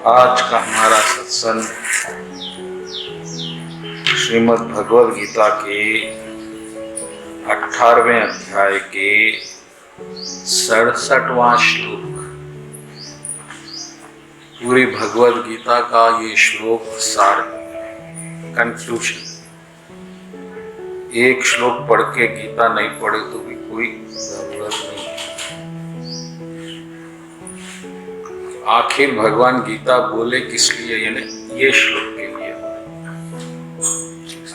आज का हमारा सत्संग श्रीमद् भगवद गीता के 18वें अध्याय के 67वां श्लोक। पूरी भगवद गीता का ये श्लोक सार कंक्लूजन। एक श्लोक पढ़ के गीता नहीं पढ़े तो भी कोई जरूरत नहीं। आखिर भगवान गीता बोले किस लिए, यानी ये श्लोक के लिए।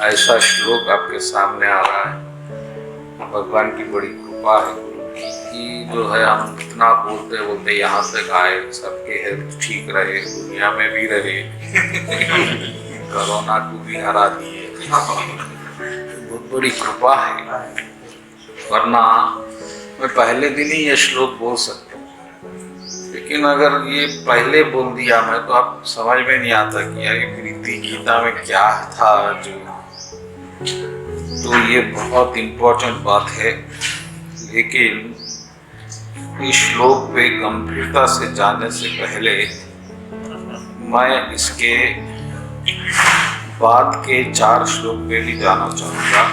ऐसा श्लोक आपके सामने आ रहा है। भगवान की बड़ी कृपा है कि जो है हम इतना बोलते बोलते यहाँ तक आए, सबके हेल्थ ठीक रहे, दुनिया में भी रहे, कोरोना को भी हरा दिए, बहुत बड़ी कृपा है। वरना मैं पहले दिन ही ये श्लोक बोल सकता हूँ, लेकिन अगर ये पहले बोल दिया मैं तो आप समझ में नहीं आता कि यार प्रीति गीता में क्या था जो। तो ये बहुत इम्पोर्टेंट बात है, लेकिन इस श्लोक पे गंभीरता से जाने से पहले मैं इसके बाद के 4 श्लोक पे भी जाना चाहूँगा,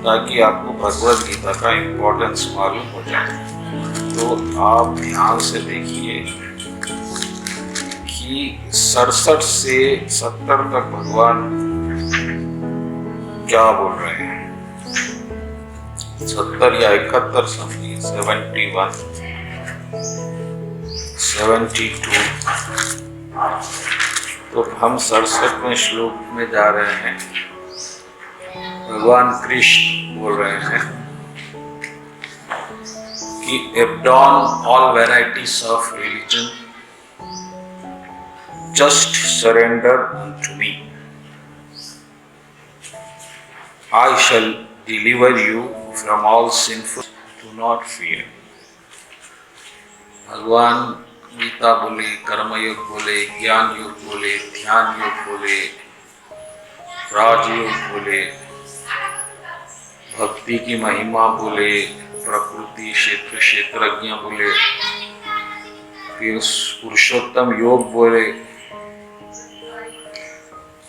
ताकि आपको भगवद गीता का इम्पोर्टेंस मालूम हो जाए। तो आप ध्यान से देखिए कि 67 से 70 तक भगवान क्या बोल रहे हैं। 70 या 71 समझिए, 71, 72। तो हम 67वें श्लोक में जा रहे हैं। भगवान कृष्ण बोल रहे हैं कि abandon all varieties of religion, just surrender unto me. I shall deliver you from all sinful. Do not fear. भगवान गीता बोले, कर्मयोग बोले, ज्ञान योग बोले, ध्यान योग बोले, राजयोग बोले, भक्ति की महिमा बोले, प्रकृति क्षेत्रज्ञ बोले, फिर पुरुषोत्तम योग बोले।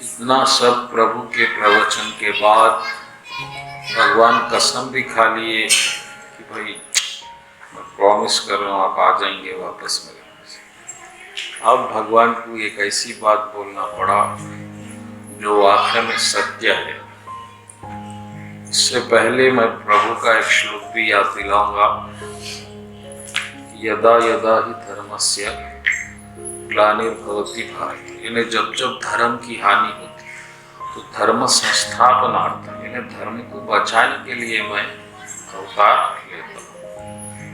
इतना सब प्रभु के प्रवचन के बाद भगवान कसम भी खा लिए कि भाई मैं प्रॉमिस कर रहा हूँ आप आ जाएंगे वापस मेरे पास। अब भगवान को एक ऐसी बात बोलना पड़ा जो वाकई में सत्य है। इससे पहले मैं प्रभु का एक श्लोक भी याद दिलाऊंगा। यदा यदा ही धर्मस्य ग्लानिर्भवति भारत, यानी जब जब धर्म की हानि होती तो धर्म संस्थापनार्थ, यानी धर्म को बचाने के लिए मैं अवतार लेता हूँ।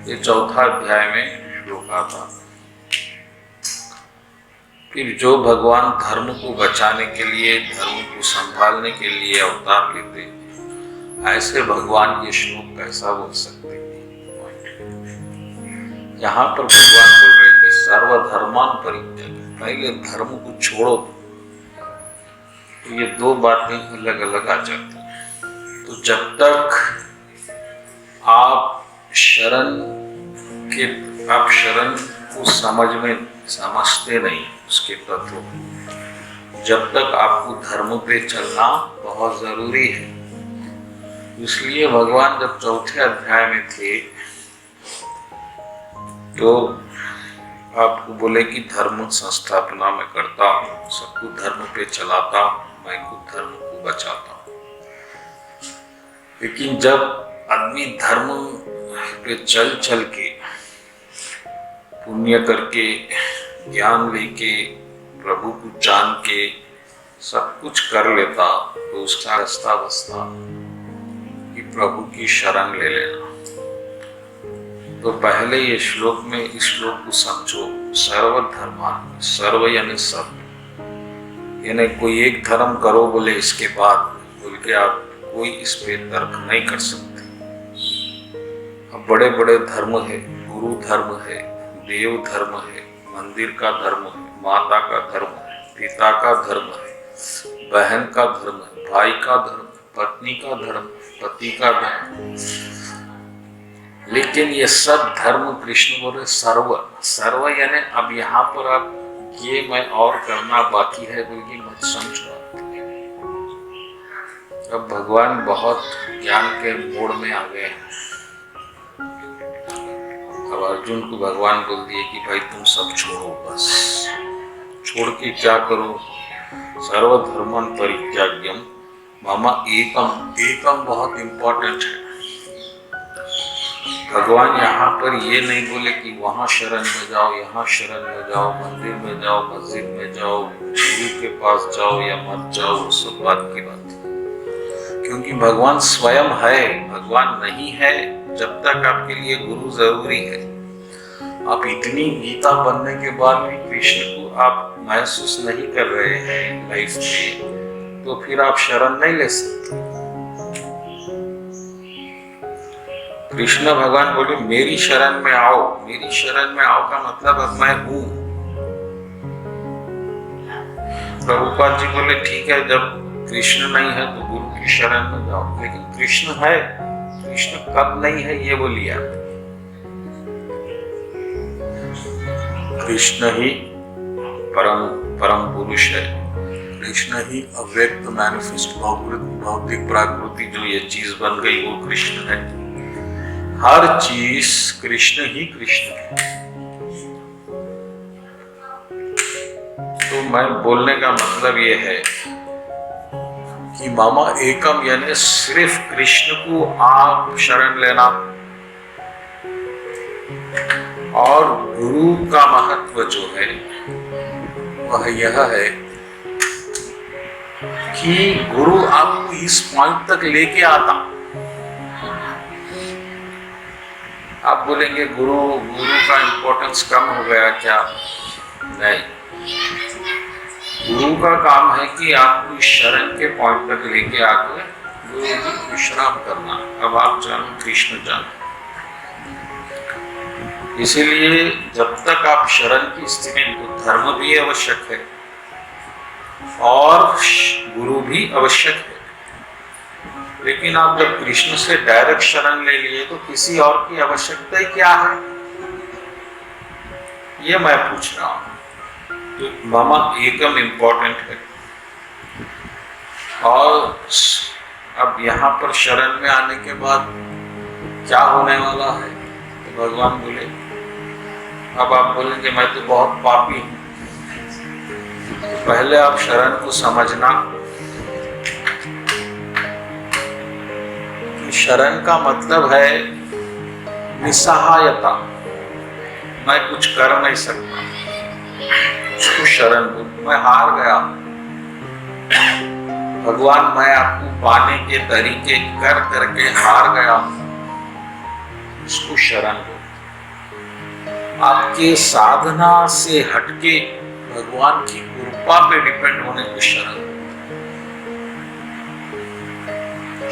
ये 4था अध्याय में श्लोक आता। फिर जो भगवान धर्म को बचाने के लिए, धर्म को संभालने के लिए अवतार लेते, ऐसे भगवान ये श्लोक कैसा बोल सकते हैं। यहाँ पर भगवान बोल रहे कि सर्वधर्मान परित्यागी, पहले धर्म को छोड़ो। तो ये 2 बातें अलग अलग आ जाती हैं। तो जब तक आप शरण को समझते नहीं उसके तत्व, जब तक आपको धर्म पे चलना बहुत जरूरी है। इसलिए भगवान जब 4थे अध्याय में थे तो आपको बोले कि धर्म संस्थापना मैं करता हूँ, सबको धर्म पे चलाता हूँ, मैं खुद धर्म को बचाता हूँ। लेकिन जब आदमी धर्म पे चल के, पुण्य करके, ज्ञान लेके, प्रभु को जान के सब कुछ कर लेता, तो उसका रास्ता बसता कि प्रभु की शरण ले लेना। तो पहले ये श्लोक में इस श्लोक को समझो। सर्वधर्मान, सर्व यानी सब, यानी कोई एक धर्म करो बोले इसके बाद बोल के आप कोई इस पे तर्क नहीं कर सकते। अब बड़े बड़े धर्म है, गुरु धर्म है, देव धर्म है, मंदिर का धर्म है, माता का धर्म है, पिता का धर्म है, बहन का धर्म है, भाई का धर्म, पत्नी का धर्म, पति का धर्म। लेकिन ये सब धर्म कृष्ण बोले सर्व, सर्व यानी अब यहाँ पर आप ये मैं और करना बाकी है बोल के मत समझो। अब भगवान बहुत ज्ञान के मोड़ में आ गए हैं। अब अर्जुन को भगवान बोल दिए कि भाई तुम सब छोड़ो, बस छोड़ के क्या करो, सर्वधर्मं परित्याज्यम मम एकम। एकम बहुत इंपॉर्टेंट है। भगवान यहाँ पर ये नहीं बोले कि वहां शरण में जाओ, यहाँ शरण में जाओ, मंदिर में जाओ, मस्जिद में जाओ, गुरु के पास जाओ या मत जाओ, उस सब बात की बात है। क्योंकि भगवान स्वयं है, भगवान नहीं है जब तक आपके लिए गुरु जरूरी है। आप इतनी गीता बनने के बाद भी कृष्ण को आप महसूस नहीं कर रहे हैं लाइफ में, तो फिर आप शरण नहीं ले सकते। कृष्ण भगवान बोले मेरी शरण में आओ। मेरी शरण में आओ का मतलब अब मैं हूं। प्रभुपाद जी बोले ठीक है, जब कृष्ण नहीं है तो गुरु की शरण में जाओ, लेकिन कृष्ण है, कृष्ण कब नहीं है ये बोलिए आप। कृष्ण ही परम पुरुष है। कृष्ण ही अव्यक्त मैनिफेस्ट भौतिक प्राकृति जो ये चीज बन गई वो कृष्ण है। हर चीज कृष्ण ही कृष्ण है। तो मैं बोलने का मतलब ये है कि मामा एकम यानी सिर्फ कृष्ण को आप शरण लेना। और गुरु का महत्व जो है वह यह है कि गुरु आपको इस पॉइंट तक लेके आता। आप बोलेंगे गुरु का इंपॉर्टेंस कम हो गया क्या? नहीं, गुरु का काम है कि आपको इस शरण के पॉइंट तक लेके आकर गुरु जी विश्राम करना। अब आप जानो, कृष्ण जानो। इसीलिए जब तक आप शरण की स्थिति में, तो धर्म भी आवश्यक है और गुरु भी आवश्यक है। लेकिन आप जब कृष्ण से डायरेक्ट शरण ले लिए तो किसी और की आवश्यकता ही क्या है, ये मैं पूछ रहा हूं। तो मामा एकम इम्पोर्टेंट है। और अब यहाँ पर शरण में आने के बाद क्या होने वाला है, तो भगवान बोले, अब आप बोलेंगे मैं तो बहुत पापी हूं। तो पहले आप शरण को समझना कि शरण का मतलब है निसहायता। मैं कुछ कर नहीं सकता, उसको शरण बोल। मैं हार गया भगवान, मैं आपको पाने के तरीके कर करके हार गया, उसको शरण बोल। आपके साधना से हटके भगवान की कृपा पे डिपेंड होने को शरण।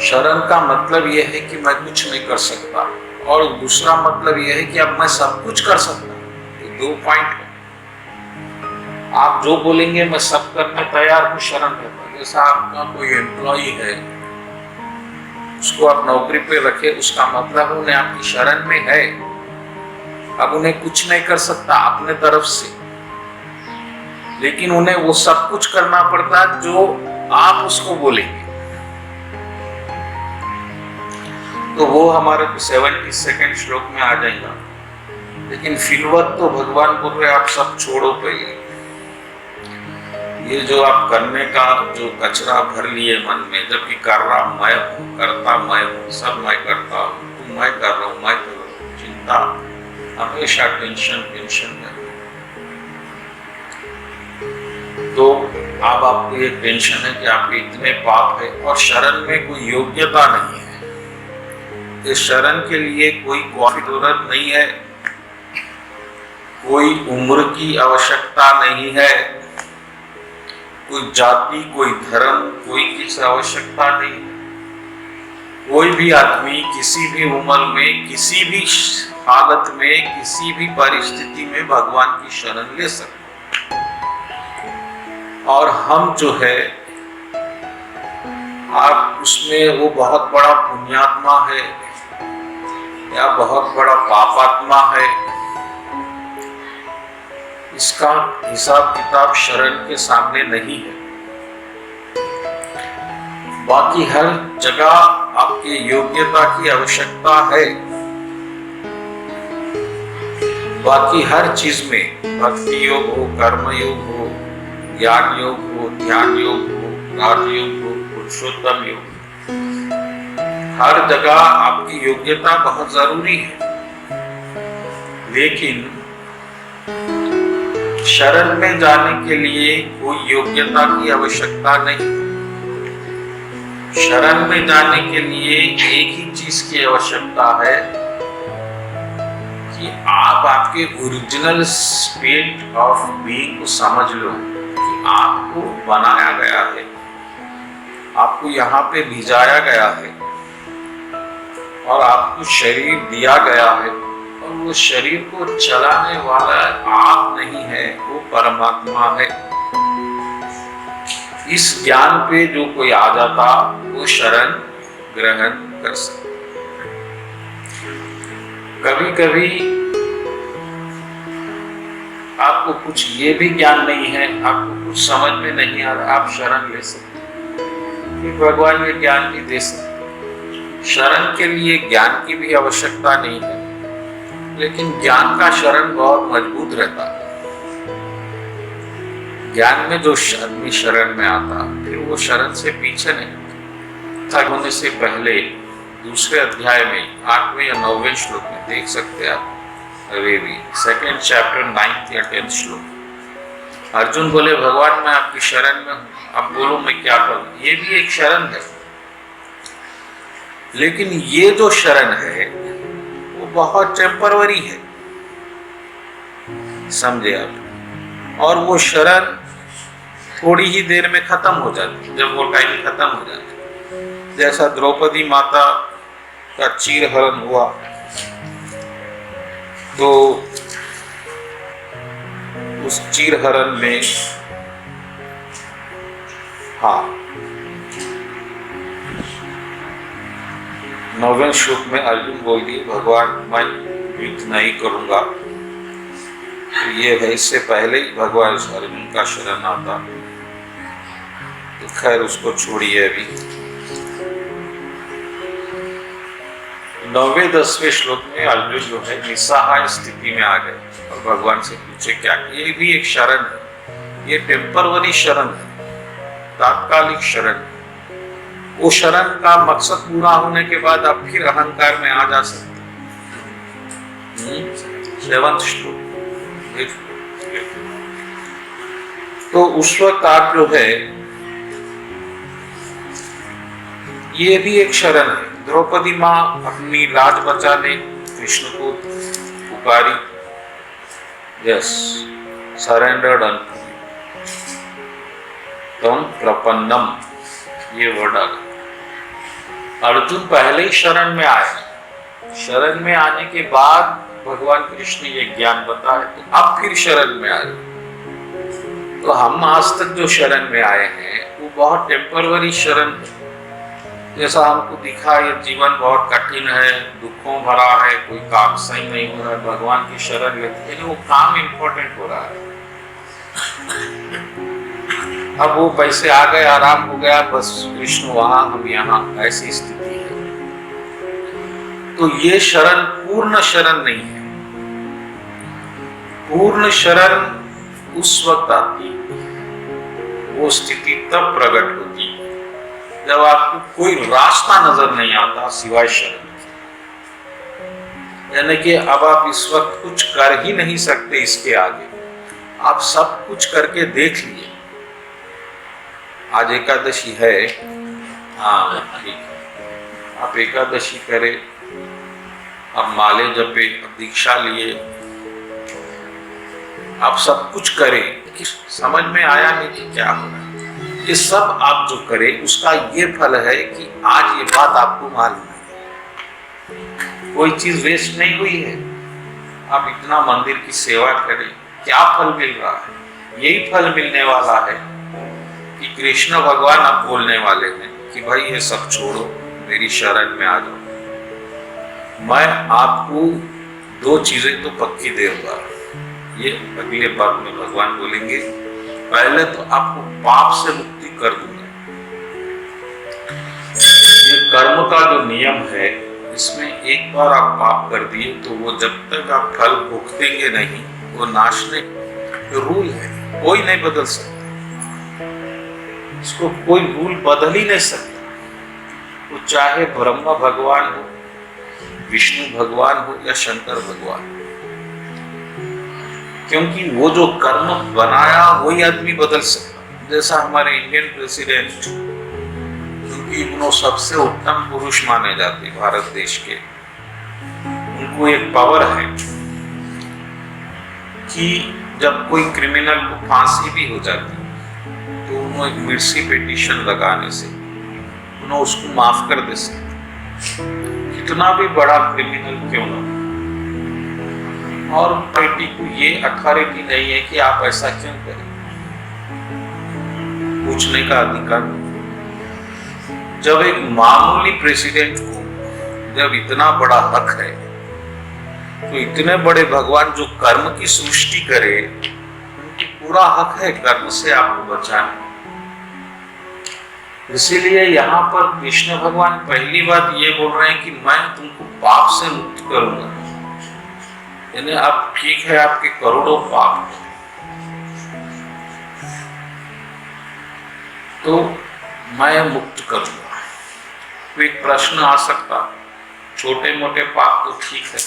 शरण का मतलब यह है कि मैं कुछ नहीं कर सकता, और दूसरा मतलब यह है कि अब मैं सब कुछ कर सकता। ये दो पॉइंट है। आप जो बोलेंगे मैं सब करने तैयार हूं, शरण रहता। जैसा आपका कोई एम्प्लॉई है, उसको आप नौकरी पे रखे, उसका मतलब उन्हें आपकी शरण में है। अब उन्हें कुछ नहीं कर सकता अपने तरफ से, लेकिन उन्हें वो सब कुछ करना पड़ता है जो आप उसको बोलेंगे। तो वो हमारे 72 श्लोक में आ जाएगा। लेकिन फिलवत तो भगवान बोल रहे आप सब छोड़ो पहले। ये जो आप करने का जो कचरा भर लिए मन में, जबकि कर रहा मैं हूँ, करता मैं हूँ, सब मैं करता हूँ, मैं कर रहा हूँ, मैं कर रहा हूँ, चिंता, हमेशा टेंशन में। तो अब आपको ये टेंशन है कि आपके इतने पाप है और शरण में कोई योग्यता नहीं है। इस शरण के लिए कोई जरूरत नहीं है, कोई उम्र की आवश्यकता नहीं है, कोई जाति, कोई धर्म, कोई किसी आवश्यकता नहीं। कोई भी आदमी किसी भी उम्र में, किसी भी हालत में, किसी भी परिस्थिति में भगवान की शरण ले सकता। और हम जो है, आप उसमें वो बहुत बड़ा पुण्यात्मा है या बहुत बड़ा पापात्मा है, इसका हिसाब किताब शरण के सामने नहीं है। बाकी हर जगह आपकी योग्यता की आवश्यकता है। बाकी हर चीज में भक्ति योग हो, कर्म योग हो, ज्ञान योग हो, ध्यान योग हो, राजयोग हो, पुरुषोत्तम योग, हर जगह आपकी योग्यता बहुत जरूरी है। लेकिन शरण में जाने के लिए कोई योग्यता की आवश्यकता नहीं। शरण में जाने के लिए एक ही चीज की आवश्यकता है कि आप आपके ओरिजिनल स्टेट ऑफ बीइंग को समझ लो कि आपको बनाया गया है, आपको यहाँ पे भिजाया गया है और आपको शरीर दिया गया है, और वो शरीर को चलाने वाला आप नहीं है, वो परमात्मा है। इस ज्ञान पे जो कोई आ जाता वो शरण ग्रहण कर सकता। कभी कभी आपको कुछ ये भी ज्ञान नहीं है, आपको कुछ समझ में नहीं आ रहा, आप शरण ले सकते, भगवान ये ज्ञान भी दे सकते। शरण के लिए ज्ञान की भी आवश्यकता नहीं है, लेकिन ज्ञान का शरण बहुत मजबूत रहता है। ज्ञान में जो आदमी शरण में आता फिर वो शरण से पीछे नहीं होने से पहले दूसरे अध्याय में 8वें या 9वें श्लोक में देख सकते हैं आप। अभी भी 2nd चैप्टर 9th या 10th श्लोक, अर्जुन बोले भगवान मैं आपकी शरण में हूं, अब बोलो मैं क्या करूं। ये भी एक शरण है, लेकिन ये जो शरण है वो बहुत टेम्परवरी है, समझे आप। और वो शरण थोड़ी ही देर में खत्म हो जाती, जब वो टाइम खत्म हो जाता। जैसा द्रौपदी माता का चीरहरण हुआ तो उस चीरहरण में हाँ 9वें श्लोक में अर्जुन बोल दिए भगवान मैं युद्ध नहीं करूंगा। तो ये है, इससे पहले ही भगवान अर्जुन का शरण आता। तो खैर उसको छोड़िए। अभी 9वें 10वें श्लोक में अर्जुन जो है निस्सहाय स्थिति में आ गए और भगवान से पूछे क्या। ये भी एक शरण है, ये टेम्परवरी शरण है, तात्कालिक शरण। वो शरण का मकसद पूरा होने के बाद आप फिर अहंकार में आ जा सकते। 7th श्लोक। तो उस वक्त आप जो है ये भी एक शरण है। द्रौपदी माँ अपनी लाज बचाने कृष्ण को पुकारी, यस सरेंडर्ड अनटू तम प्रपन्नम, ये वर्ड आ गया। अर्जुन पहले ही शरण में आए, शरण में आने के बाद भगवान कृष्ण ये ज्ञान बताए तो अब फिर शरण में आए। तो हम आज तक जो शरण में आए हैं वो बहुत टेम्परवरी शरण है। जैसा हमको दिखा ये जीवन बहुत कठिन है, दुखों भरा है, कोई काम सही नहीं हो रहा है, भगवान की शरण लेते, लेकिन वो काम इम्पोर्टेंट हो रहा है। अब वो पैसे आ गए, आराम हो गया, बस कृष्ण वहां हम यहाँ, ऐसी स्थिति है। तो ये शरण पूर्ण शरण नहीं है। पूर्ण शरण उस वक्त आती, वो स्थिति तब प्रकट होती जब आपको कोई रास्ता नजर नहीं आता सिवाय शरण। यानी कि अब आप इस वक्त कुछ कर ही नहीं सकते, इसके आगे आप सब कुछ करके देख लिए। आज एकादशी है, हाँ ठीक है, आप एकादशी करें, आप माले जपे, आप दीक्षा लिए, आप सब कुछ करें, समझ में आया नहीं कि क्या हो रहा है। ये सब आप जो करें उसका ये फल है कि आज ये बात आपको मालूम है, कोई चीज वेस्ट नहीं हुई है। आप इतना मंदिर की सेवा करें, क्या फल मिल रहा है? यही फल मिलने वाला है कि कृष्ण भगवान अब बोलने वाले हैं कि भाई ये सब छोड़ो, मेरी शरण में आ जाओ। मैं आपको 2 चीजें तो पक्की दूंगा, ये अगले बार में भगवान बोलेंगे। पहले तो आपको पाप से मुक्ति कर दूंगा। ये कर्म का जो नियम है, इसमें एक बार आप पाप कर दिए तो वो जब तक आप फल भुगतेंगे नहीं, वो नाशने रूल है, कोई नहीं बदल सकता इसको, कोई रूल बदल ही नहीं सकता। वो चाहे ब्रह्मा भगवान हो, विष्णु भगवान हो या शंकर भगवान, क्योंकि वो जो कर्म बनाया वही आदमी बदल सकता। जैसा हमारे इंडियन प्रेसिडेंट, क्योंकि वो सबसे उत्तम पुरुष माने जाते भारत देश के, उनको एक पावर है कि जब कोई क्रिमिनल को फांसी भी हो जाती तो उन्होंने एक मिर्सी पिटीशन लगाने से उन्होंने उसको माफ कर दे सकते, कितना भी बड़ा क्रिमिनल क्यों ना। और पार्टी को ये अथॉरिटी नहीं है कि आप ऐसा क्यों करें, पूछने का अधिकार। जब एक मामूली प्रेसिडेंट को जब इतना बड़ा हक है, तो इतने बड़े भगवान जो कर्म की सृष्टि करे, उनकी पूरा हक है कर्म से आपको बचाने। इसीलिए यहाँ पर कृष्ण भगवान पहली बात ये बोल रहे हैं कि मैं तुमको पाप से मुक्त करूंगा। यानी आप ठीक है, आपके करोड़ों पाप तो मैं मुक्त करूंगा। तो एक प्रश्न आ सकता, छोटे मोटे पाप तो ठीक है,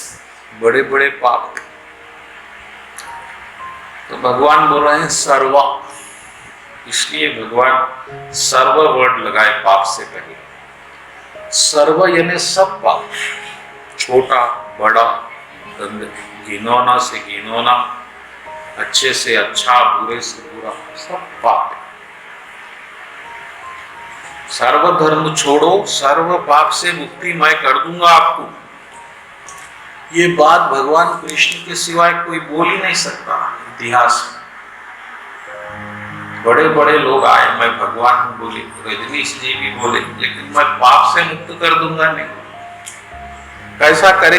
बड़े बड़े पाप, तो भगवान बोल रहे हैं सर्व, इसलिए भगवान सर्व वर्ड लगाए पाप से पहले। सर्व यानी सब पाप, छोटा बड़ा, घिनौना से घिनौना, अच्छे से अच्छा, बुरे से बुरा, सब पाप। सर्व धर्म छोड़ो, सर्व पाप से मुक्ति मैं कर दूंगा आपको। ये बात भगवान कृष्ण के सिवाय कोई बोल ही नहीं सकता इतिहास में। बड़े बड़े लोग आए, मैं भगवान हूं बोले, रजनीश जी भी बोले, लेकिन मैं पाप से मुक्त कर दूंगा नहीं। कैसा करे?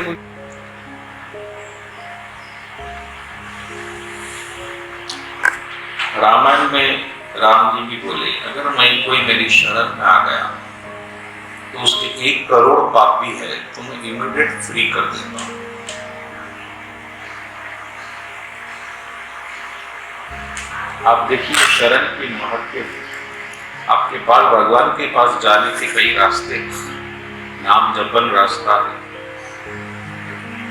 रामायण में राम जी भी बोले, अगर मैं कोई मेरी शरण में आ गया तो उसके 1 करोड़ पापी है तो मैं इमीडिएट फ्री कर देता हूं। आप देखिए शरण की महत्व। आपके पास भगवान के पास जाने के कई रास्ते, नाम जपन रास्ता है,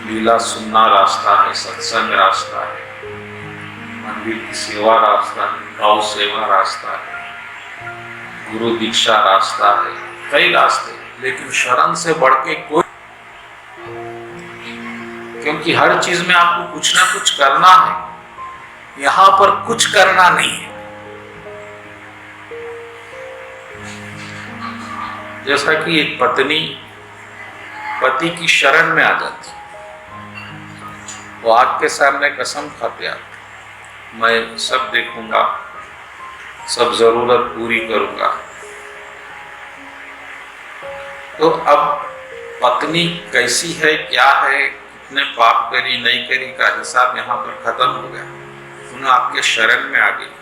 लीला सुनना रास्ता है, सत्संग रास्ता है, मंदिर की सेवा रास्ता है, गौ सेवा रास्ता है, गुरु दीक्षा रास्ता है, कई रास्ते। लेकिन शरण से बढ़ के कोई, क्योंकि हर चीज में आपको कुछ ना कुछ करना है, यहां पर कुछ करना नहीं है। जैसा कि एक पत्नी पति की शरण में आ जाती, वो आग के सामने कसम खाते आते, मैं सब देखूंगा, सब जरूरत पूरी करूंगा। तो अब पत्नी कैसी है, क्या है, कितने पाप करी नहीं करी का हिसाब यहाँ पर खत्म हो गया। उन्हें आपके शरण में आ गई,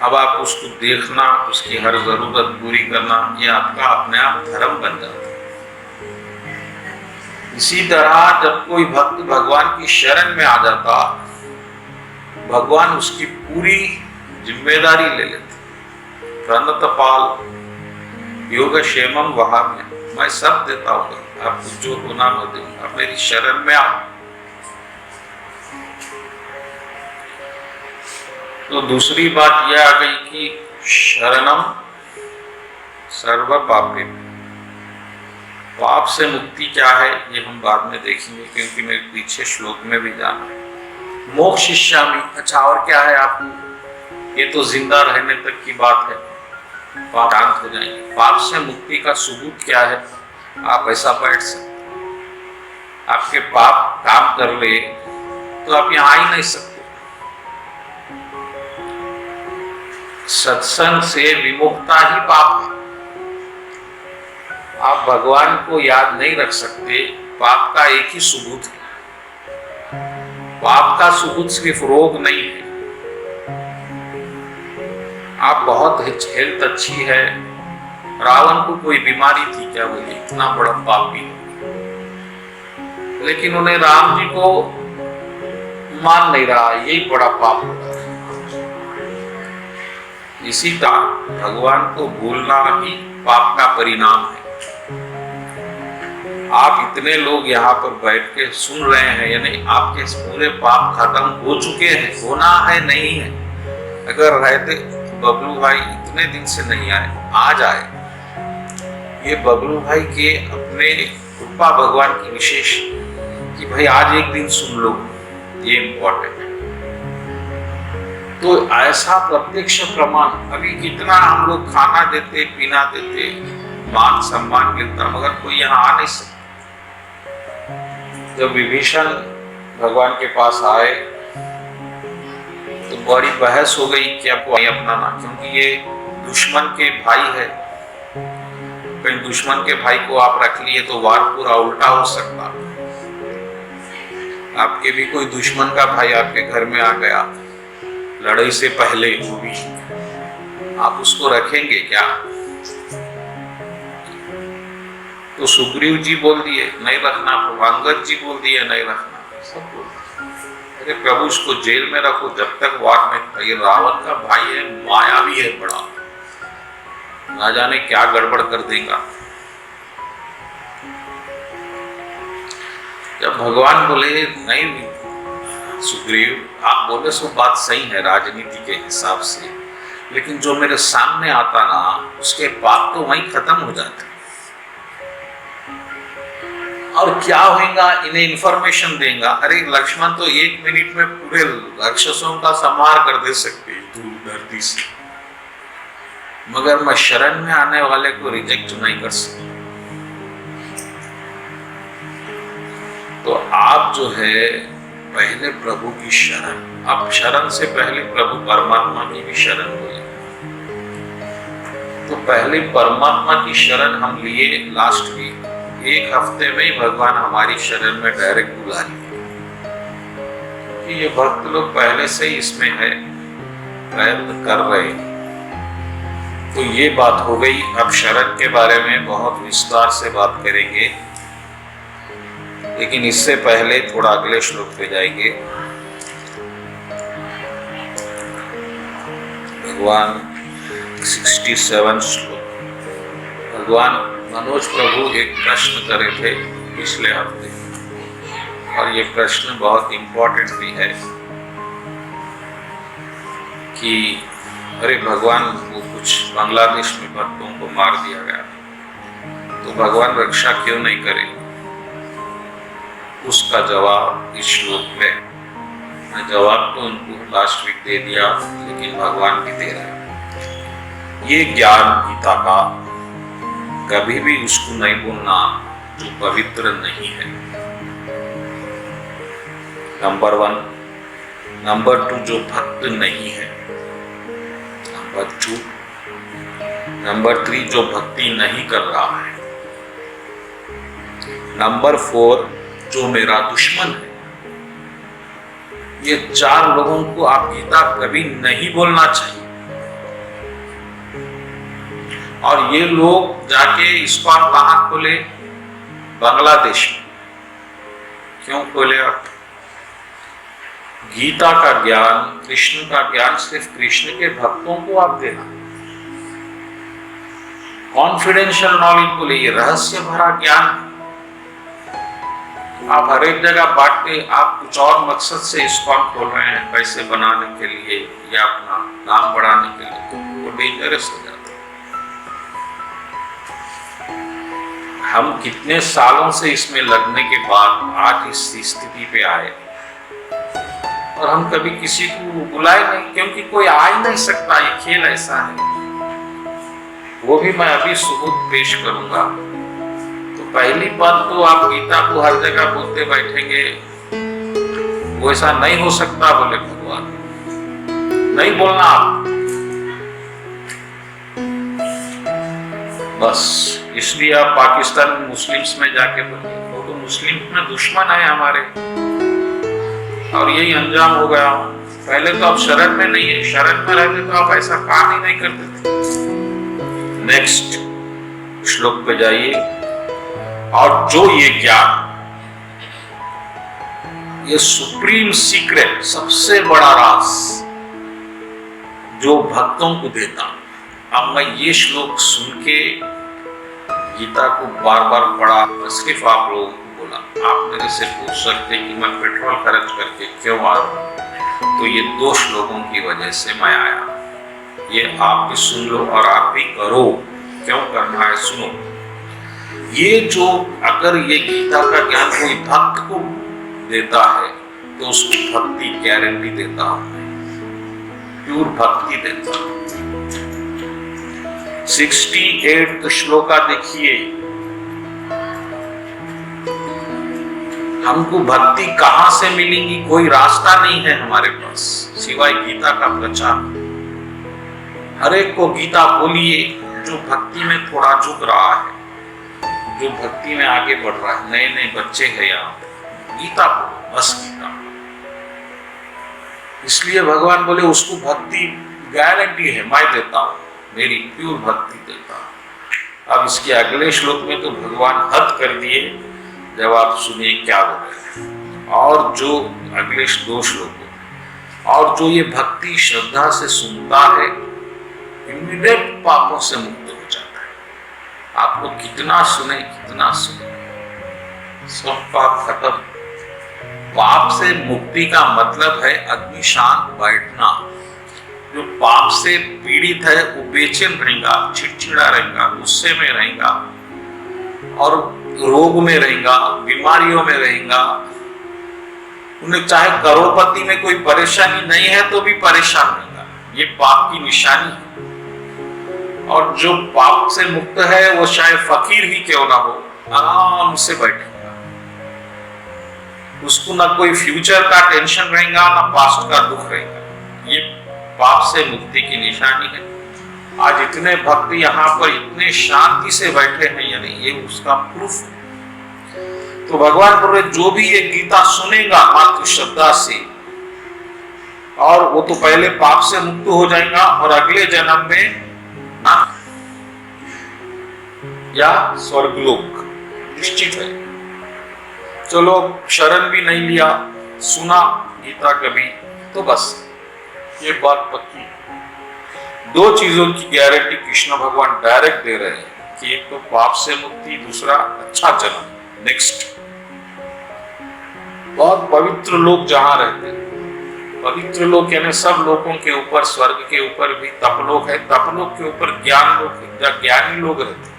अब आप उसको देखना, उसकी हर जरूरत पूरी करना, ये आपका अपने आप धर्म बन जाता है। इसी तरह जब कोई भक्त भगवान की शरण में आ जाता, भगवान उसकी पूरी जिम्मेदारी ले लेते। प्रणतपाल योगक्षेमम वहाम्य, मैं सब देता हूँ, आपको जो होना मैं दूंगा, मेरी शरण में आओ। तो दूसरी बात यह आ गई कि शरणम सर्व पापे, पाप से मुक्ति क्या है ये हम बाद में देखेंगे, क्योंकि मेरे पीछे श्लोक में भी जाना है। मोक्षयिष्यामि, अच्छा और क्या है आपको, ये तो जिंदा रहने तक की बात है, पाप शांत हो जाएंगे। पाप से मुक्ति का सबूत क्या है, आप ऐसा बैठ सकते, आपके पाप काम कर ले तो आप यहाँ आ ही नहीं सकते। सत्संग से विमुक्ता ही पाप है। आप भगवान को याद नहीं रख सकते, पाप का एक ही सबूत है, पाप का सबूत सिर्फ रोग नहीं है। आप बहुत हेल्थ अच्छी है, रावण को कोई बीमारी थी क्या, बोले इतना बड़ा पापी, लेकिन उन्हें राम जी को मान नहीं रहा, यही बड़ा पाप होता है। इसी का भगवान को भूलना ही पाप का परिणाम है। आप इतने लोग यहाँ पर बैठ के सुन रहे हैं, यानी आपके पूरे पाप खत्म हो चुके हैं, होना है नहीं है। अगर रहते बबलू भाई इतने दिन से नहीं आए, आज आए। ये बबलू भाई के अपने कृपा भगवान की विशेष कि भाई आज एक दिन सुन लो, ये इम्पोर्टेंट है। तो ऐसा प्रत्यक्ष प्रमाण, अभी कितना हम लोग खाना देते, पीना देते, मान सम्मान मिलता, मगर कोई यहाँ आ नहीं सकता। जब विभीषण भगवान के पास आए तो बड़ी बहस हो गई कि आपको अपनाना, क्योंकि ये दुश्मन के भाई है। कहीं दुश्मन के भाई को आप रख लिए तो वार पूरा उल्टा हो सकता। आपके भी कोई दुश्मन का भाई आपके घर में आ गया लड़ाई से पहले, वो भी आप उसको रखेंगे क्या? तो सुग्रीव जी बोल दिए नहीं रखना, अंगद जी बोल दिए नहीं रखना, सब बोल दिए। अरे प्रभु इसको जेल में रखो जब तक वार में, ये रावण का भाई है, मायावी है बड़ा, ना जाने क्या गड़बड़ कर देगा। जब भगवान बोले नहीं सुग्रीव, आप बोले सो बात सही है राजनीति के हिसाब से, लेकिन जो मेरे सामने आता ना उसके पाप तो वहीं खत्म हो जाते, और क्या होगा इन्हें इंफॉर्मेशन देगा। अरे लक्ष्मण तो 1 मिनट में पूरे राक्षसों का संहार कर दे सकते धरती से, मगर मैं शरण में आने वाले को रिजेक्ट नहीं कर सकता। तो आप जो है पहले प्रभु की शरण, आप शरण से पहले प्रभु परमात्मा की भी शरण बोले। तो पहले परमात्मा की शरण हम लिए लास्ट वीक, 1 हफ्ते में ही भगवान हमारी शरण में डायरेक्ट बुला लिए, कि ये भक्त लोग पहले से ही इसमें है, प्रयत्न कर रहे हैं। तो ये बात हो गई। अब शरण के बारे में बहुत विस्तार से बात करेंगे, लेकिन इससे पहले थोड़ा अगले श्लोक पे जाएंगे। भगवान 67 श्लोक, भगवान मनोज प्रभु एक प्रश्न करे थे पिछले हफ्ते, और ये प्रश्न बहुत इंपॉर्टेंट भी है कि अरे भगवान वो कुछ बांग्लादेश में भक्तों को मार दिया गया, तो भगवान रक्षा क्यों नहीं करे? उसका जवाब इस श्लोक में, मैं जवाब तो उनको लास्ट वीक दे दिया, लेकिन भगवान भी दे रहे हैं। ये ज्ञान गीता का कभी भी उसको नहीं बोलना जो पवित्र नहीं है, नंबर 1। नंबर 2 जो भक्त नहीं है, नंबर 2। नंबर 3 जो भक्ति नहीं कर रहा है, नंबर 4 जो मेरा दुश्मन है। ये 4 लोगों को आप गीता कभी नहीं बोलना चाहिए। और ये लोग जाके इस्कॉन कहां खोले? बांग्लादेश में। क्यों खोले आप? गीता का ज्ञान, कृष्ण का ज्ञान सिर्फ कृष्ण के भक्तों को आप देना, कॉन्फिडेंशियल नॉलेज बोले, ये रहस्य भरा ज्ञान आप हर एक जगह बांटते। आप कुछ और मकसद से इस्कॉन खोल रहे हैं, पैसे बनाने के लिए या अपना नाम बढ़ाने के लिए, तो वो डेंजरस हो जाता है। हम कितने सालों से इसमें लगने के बाद आज इस स्थिति पे आए, और हम कभी किसी को बुलाए नहीं, क्योंकि कोई आ ही नहीं सकता, ये खेल ऐसा है। वो भी मैं अभी सबूत पेश करूंगा। तो पहली बात तो आप गीता को हर जगह बोलते बैठेंगे, वो ऐसा नहीं हो सकता, बोले भगवान, नहीं बोलना आप बस। इसलिए आप पाकिस्तान मुस्लिम्स में जाके बोलिए, वो तो मुस्लिम में दुश्मन है हमारे। और यही अंजाम हो गया। पहले तो आप शरण में नहीं है, शरण में रहते तो आप ऐसा काम ही नहीं करते थे। नेक्स्ट श्लोक पे जाइए। और जो ये ज्ञान, ये सुप्रीम सीक्रेट, सबसे बड़ा राज जो भक्तों को देता। अब मैं ये श्लोक सुन के गीता को बार बार पढ़ा, सिर्फ आप लोगों को बोला। आप मेरे से पूछ सकते कि मैं पेट्रोल खर्च करके क्यों आ रहा हूं, तो ये 2 श्लोकों की वजह से मैं आया। ये आप भी सुन लो और आप भी करो। क्यों करना है सुनो। ये जो, अगर ये गीता का ज्ञान कोई भक्त को देता है तो उसको भक्ति गारंटी देता है, प्यूर भक्ति देता है। 68 श्लोका देखिए। हमको भक्ति कहां से मिलेगी, कोई रास्ता नहीं है हमारे पास सिवाय गीता का प्रचार। हर एक को गीता बोलिए जो भक्ति में थोड़ा झुक रहा है, जो भक्ति में आगे बढ़ रहा है। नए नए बच्चे हैं यहाँ, गीता बोलो, बस गीता। इसलिए भगवान बोले उसको भक्ति गारंटी है, मैं देता हूं, मेरी प्यूर भक्ति देता हूं। अब इसके अगले श्लोक में तो भगवान हद कर दिए, जब आप सुनिए क्या बोले। और जो अगले 2 श्लोक, और जो ये भक्ति श्रद्धा से सुनता है इमीडिएट पापों से मुक्त हो जाता है। आप लोग कितना सुने, कितना सुने, सब पाप खत्म। पाप से मुक्ति का मतलब है अग्नि शांत बैठना। जो पाप से पीड़ित है वो बेचैन रहेगा, चिड़चिड़ा रहेगा, गुस्से में रहेगा और रोग में रहेगा, बीमारियों में रहेगा। उन्हें चाहे करोड़पति में कोई परेशानी नहीं है तो भी परेशान रहेगा। ये पाप की निशानी है। और जो पाप से मुक्त है वो चाहे फकीर ही क्यों ना हो, आराम से बैठेगा। उसको ना कोई फ्यूचर का टेंशन रहेगा, ना पास्ट का दुख रहेगा। ये पाप से मुक्ति की निशानी है। आज इतने भक्त यहाँ पर इतने शांति से बैठे हैं, यानी ये उसका प्रूफ है। तो भगवान बोल रहे जो भी ये गीता सुनेगा मात्र श्रद्धा से, और वो तो पहले पाप से मुक्त हो जाएगा और अगले जन्म में या स्वर्गलोक निश्चित है। चलो शरण भी नहीं लिया, सुना गीता कभी, तो बस ये बात पक्की। 2 चीजों की गारंटी कृष्ण भगवान डायरेक्ट दे रहे हैं कि एक तो पाप से मुक्ति, दूसरा अच्छा जन्म। नेक्स्ट, बहुत पवित्र लोग जहां रहते हैं, पवित्र लोग यानी सब लोगों के ऊपर, स्वर्ग के ऊपर भी तपलोक है, तपलोक के ऊपर ज्ञान लोग है, जहाँ ज्ञानी लोग रहते हैं,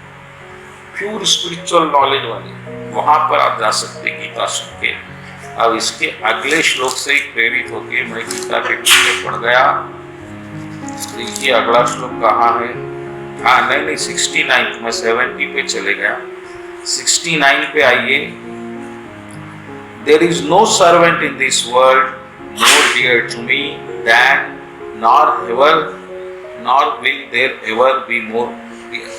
प्यूर स्पिरिचुअल नॉलेज वाले, वहां पर आप जा सकते गीता सुन के। अब इसके अगले श्लोक से ही प्रेरित होकर मैं गीता के पीछे पड़ गया। देखिए अगला श्लोक कहाँ है। हाँ नहीं 69, मैं 70 पे चले गया। 69 पे आइए। There is no servant in this world more dear to me than, nor will there ever be more dear।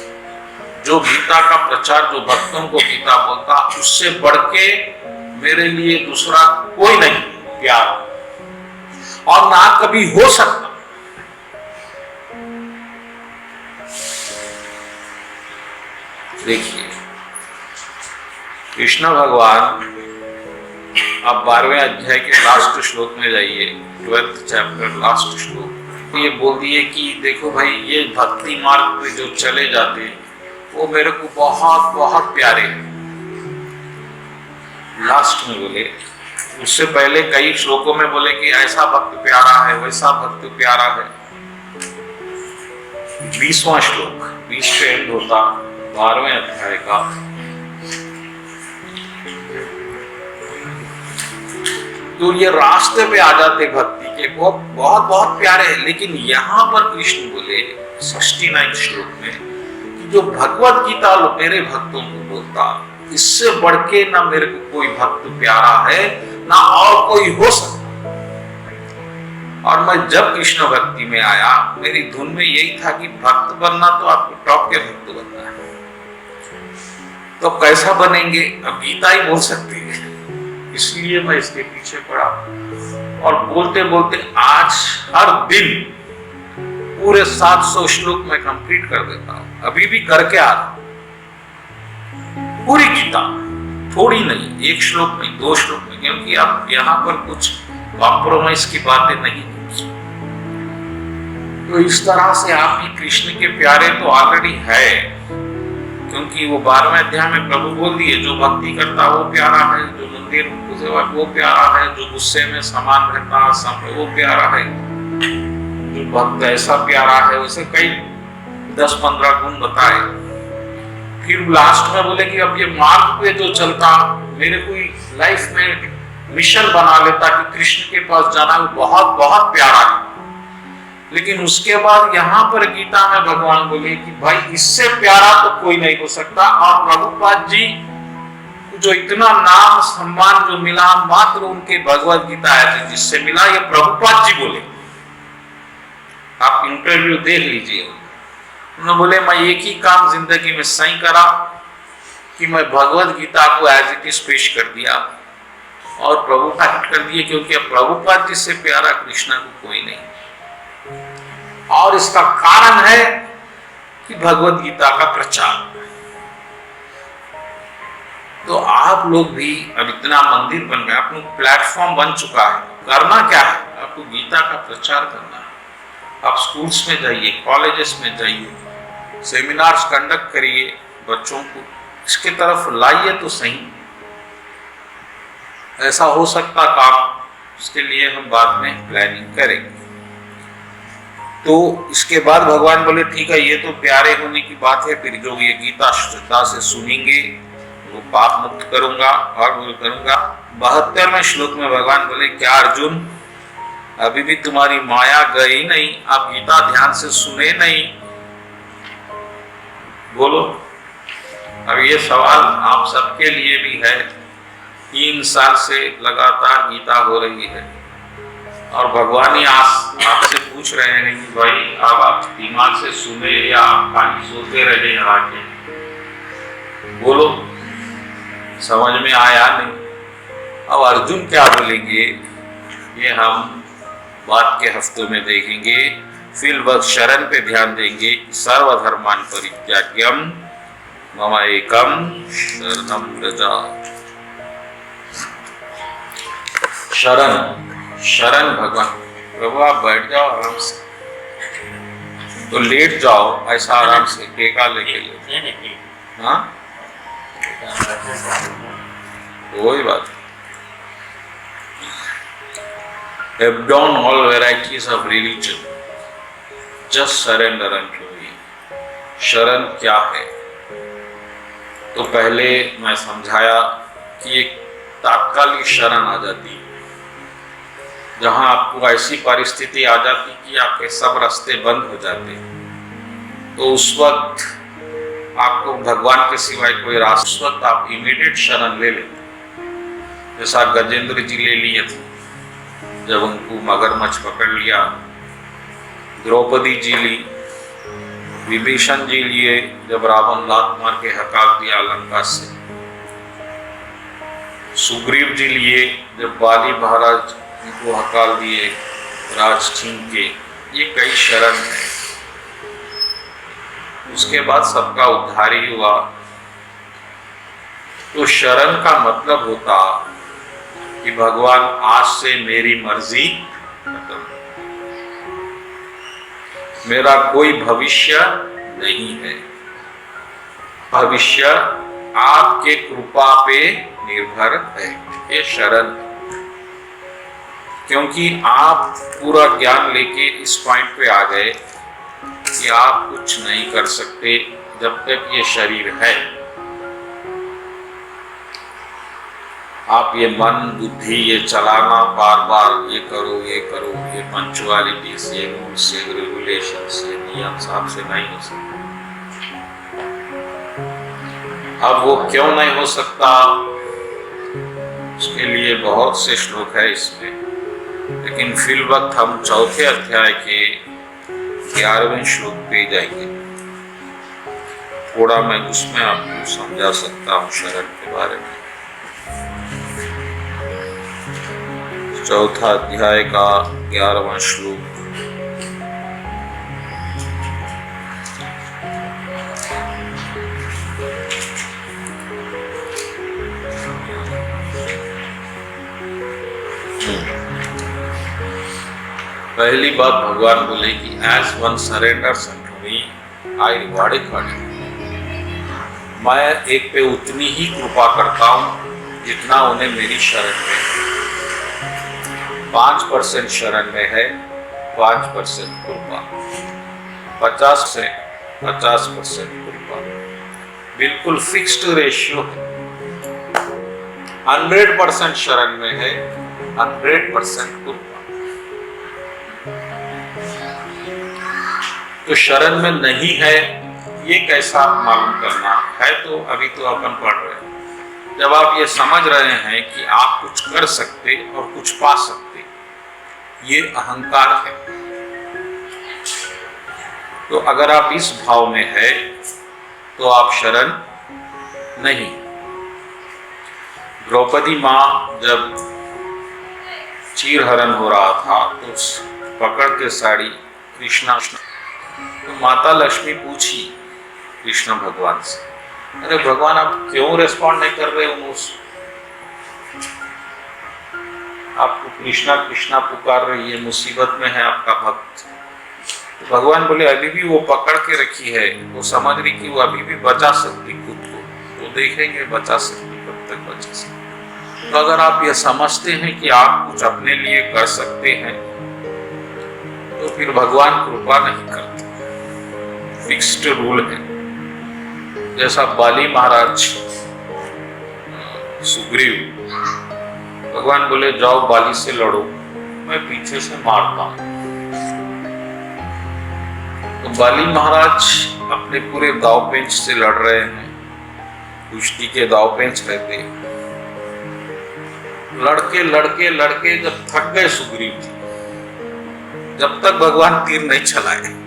जो गीता का प्रचार, जो भक्तों को गीता बोलता, उससे बढ़ के मेरे लिए दूसरा कोई नहीं प्यार, और ना कभी हो सकता। देखिए कृष्ण भगवान, अब 12वें अध्याय के लास्ट श्लोक में जाइए, 12th चैप्टर लास्ट श्लोक। ये बोल दिए कि देखो भाई, ये भक्ति मार्ग पे जो चले जाते हैं वो मेरे को बहुत बहुत प्यारे हैं। लास्ट में बोले, उससे पहले कई श्लोकों में बोले कि ऐसा भक्त प्यारा है, वैसा भक्त प्यारा है। 20वां श्लोक 20 पे एंड होता 12वें अध्याय का। तो ये रास्ते पे आ जाते भक्ति के, वो बहुत बहुत प्यारे हैं। लेकिन यहाँ पर कृष्ण बोले 69 श्लोक में कि जो भगवत गीता मेरे भक्तों को बोलता, इससे बढ़ के ना मेरे को कोई भक्त प्यारा है, ना और कोई हो सकता। और मैं जब कृष्ण भक्ति में आया, मेरी धुन में यही था कि भक्त बनना तो आपको टॉप के भक्त बनना है। तो कैसा बनेंगे? अब गीता ही बोल सकती है। इसलिए मैं इसके पीछे पड़ा। और बोलते बोलते आज हर दिन पूरे 700 श्लोक मैं कंप्लीट कर देता हूं, अभी भी करके आ रहा हूं पूरी गीता, थोड़ी नहीं, एक श्लोक नहीं, 2 श्लोक नहीं, क्योंकि आप यहाँ पर कुछ कॉम्प्रोमाइज की बातें नहीं होती। तो इस तरह से आप ही कृष्ण के प्यारे तो ऑलरेडी है, क्योंकि वो 12वें अध्याय में प्रभु बोल दिए, जो भक्ति करता वो प्यारा है, जो मंदिर वो प्यारा है, जो गुस्से में समान रहता वो प्यारा है, जो भक्त ऐसा प्यारा है, उसे कई 10-15 गुण बताए। फिर लास्ट में बोले कि अब ये मार्ग पे जो चलता, मेरे कोई लाइफ में मिशन बना लेता कि कृष्ण के पास जाना, वो बहुत बहुत प्यारा है। लेकिन उसके बाद यहाँ पर गीता में भगवान बोले कि भाई इससे प्यारा तो कोई नहीं हो सकता। और प्रभुपाद जी जो इतना नाम सम्मान जो मिला मात्र उनके भगवत गीता है जिससे मिला, ये प्रभुपाद जी बोले। आप इंटरव्यू देख लीजिए, उन्होंने बोले मैं एक ही काम जिंदगी में सही करा कि मैं भगवत गीता को एज इट इज पेश कर दिया और प्रभुपाद कर दिए, क्योंकि अब प्रभुपाद जी से प्यारा कृष्णा को कोई नहीं। और इसका कारण है कि भगवत गीता का प्रचार। तो आप लोग भी अब इतना मंदिर बन गए, आप लोग प्लेटफॉर्म बन चुका है, करना क्या है, आपको गीता का प्रचार करना है। आप स्कूल्स में जाइए, कॉलेजेस में जाइए, सेमिनार्स कंडक्ट करिए, बच्चों को इसके तरफ लाइए तो सही। ऐसा हो सकता काम, इसके लिए हम बाद में प्लानिंग करेंगे। तो इसके बाद भगवान बोले ठीक है, ये तो प्यारे होने की बात है, फिर जो ये गीता श्रद्धा से सुनेंगे वो पाप मुक्त करूंगा और वो करूंगा। 72वें श्लोक में भगवान बोले क्या अर्जुन, अभी भी तुम्हारी माया गई नहीं, आप गीता ध्यान से सुने नहीं, बोलो। अब ये सवाल आप सबके लिए भी है। 3 साल से लगातार गीता हो रही है और भगवान ही आपसे पूछ रहे हैं कि भाई अब आप दिमाग से सुने या आप खाली सोते रहे आके, बोलो। समझ में आया नहीं। अब अर्जुन क्या बोलेंगे ये हम बाद के हफ्तों में देखेंगे। फिर वक्त शरण पे ध्यान देंगे। सर्वधर्मान परित्याज्यम मम एकम शरणम व्रज। शरण भगवान। प्रभु आप बैठ जाओ आराम से, तो लेट जाओ ऐसा आराम से, टेका लेके ले। हाँ वही बात। Abandon all varieties of religion, just surrender unto me. शरण क्या है? तो पहले मैं समझाया कि एक तात्कालिक शरण आ जाती है, जहां आपको ऐसी परिस्थिति आ जाती कि आपके सब रास्ते बंद हो जाते, तो उस वक्त आपको भगवान के सिवाय कोई रास्ता, उस वक्त आप इमीडिएट शरण ले लेते। जैसा गजेंद्र जी ले लिए थे जब उनको मगरमच्छ पकड़ लिया, द्रौपदी जी ली, विभीषण जी लिए जब रावण लात मार के हकाल दिया लंका से, सुग्रीव जी लिए जब बाली महाराज को हकाल दिए राज छीन के। ये कई शरण है। उसके बाद सबका उद्धार ही हुआ। तो शरण का मतलब होता कि भगवान आज से मेरी मर्जी खत्म, मेरा कोई भविष्य नहीं है, भविष्य आपके कृपा पे निर्भर है। ये शरण। क्योंकि आप पूरा ज्ञान लेके इस पॉइंट पे आ गए कि आप कुछ नहीं कर सकते जब तक ये शरीर है। आप ये मन बुद्धि ये चलाना बार बार, ये करो ये पंचुअलिटी से, रूल्स से, रेगुलेशन से, नियम साहब से नहीं हो सकता। अब वो क्यों नहीं हो सकता, उसके लिए बहुत से श्लोक है इसमें, लेकिन फिल वक्त हम 4थे अध्याय के 11वें श्लोक पे जाएंगे। थोड़ा मैं उसमें आपको समझा सकता हूँ शरण के बारे में। चौथा अध्याय का 11वां श्लोक। पहली बात भगवान बोले कि एज वन सरेंडर्स अनटू मी आई रिवार्ड अकॉर्डिंग। मैं एक पे उतनी ही कृपा करता हूं जितना उन्हें मेरी शरण में 5% शरण में है 5% कृपा, 50% कृपा, बिल्कुल फिक्स्ड रेशियो है। 100% शरण में है 100% कृपा। तो शरण में नहीं है ये कैसा मालूम करना है, तो अभी तो अपन पढ़ रहे हैं। जब आप ये समझ रहे हैं कि आप कुछ कर सकते और कुछ पा सकते, ये अहंकार है। तो अगर आप इस भाव में है तो आप शरण नहीं। द्रौपदी माँ जब चीरहरण हो रहा था तो पकड़ के साड़ी कृष्णा, तो माता लक्ष्मी पूछी कृष्ण भगवान से, अरे भगवान आप क्यों रेस्पॉन्ड नहीं कर रहे हो? आपको कृष्णा कृष्णा पुकार रही है, मुसीबत में है आपका भक्त। तो भगवान बोले अभी भी वो पकड़ के रखी है, वो समझ रही कि वो अभी भी बचा सकती खुद को, तो देखेंगे बचा सकती, कब तक बचा सकती। तो अगर आप ये समझते हैं कि आप कुछ अपने लिए कर सकते हैं तो फिर भगवान कृपा नहीं करते। फिक्स्ड रूल है। जैसा बाली महाराज सुग्रीव, भगवान बोले जाओ बाली से लड़ो, मैं पीछे से मारता हूं। तो बाली महाराज अपने पूरे दाव पेंच से लड़ रहे हैं, कुश्ती के दाव पेंच रहते हैं। लड़के लड़के लड़के जब थक गए सुग्रीव जी, जब तक भगवान तीर नहीं चलाए,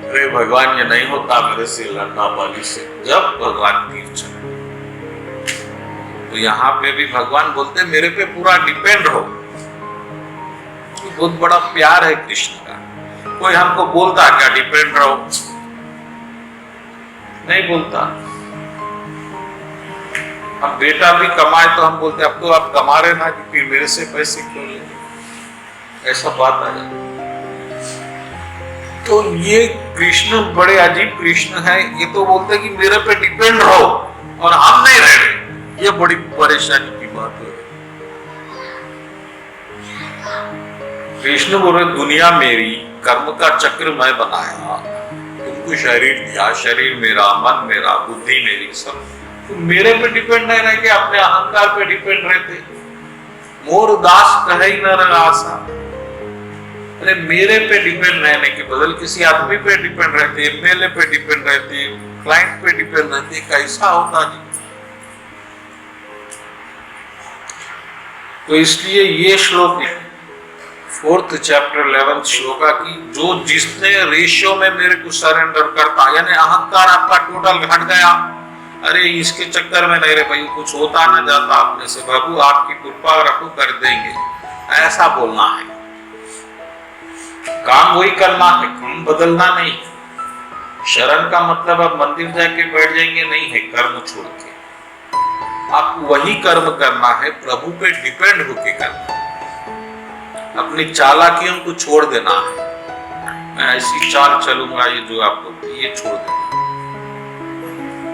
अरे भगवान ये नहीं होता मेरे से लड़ना बाली से, जब भगवान तीर चले। तो यहाँ पे भी भगवान बोलते मेरे पे पूरा डिपेंड हो। तो बहुत बड़ा प्यार है कृष्ण का। कोई हमको बोलता क्या डिपेंड रहो? नहीं बोलता। अब बेटा भी कमाए तो हम बोलते अब तो आप कमा रहे ना, कि फिर मेरे से पैसे क्यों ले, ऐसा बात आ जाए। तो ये कृष्ण बड़े अजीब कृष्ण है। ये तो बोलते कि मेरे पे डिपेंड रहो और हम नहीं रह रहे। ये बड़ी परेशानी की बात है। कृष्ण बोले दुनिया मेरी, कर्म का चक्र मैं बनाया, तुमको शरीर दिया, शरीर मेरा, मन मेरा, बुद्धि मेरी, सब तो मेरे पे डिपेंड नहीं रह के अपने अहंकार पे डिपेंड रहते। मोर दास कहे न आशा। अरे मेरे पे डिपेंड रहने के बदल किसी आदमी पे डिपेंड रहते, एमएलए पे डिपेंड रहते, क्लाइंट पे डिपेंड रहते, कैसा होता जी? तो इसलिए ये श्लोक 4th चैप्टर 11th श्लोक की जो जिसने रेशियो में मेरे को सरेंडर करता, यानी अहंकार आपका टोटल घट गया, अरे इसके चक्कर में नहीं रहे भाई, कुछ होता ना जाता अपने से, प्रभु आपकी कृपा रखो कर देंगे, ऐसा बोलना है। काम वही करना है, काम बदलना नहीं। शरण का मतलब आप मंदिर जाके बैठ जाएंगे नहीं है, कर्म छोड़ के आपको वही कर्म करना है, प्रभु पे डिपेंड होके करना है। अपनी चालाकियों को छोड़ देना है, मैं ऐसी चाल चलूंगा ये जो आपको, ये छोड़ देना।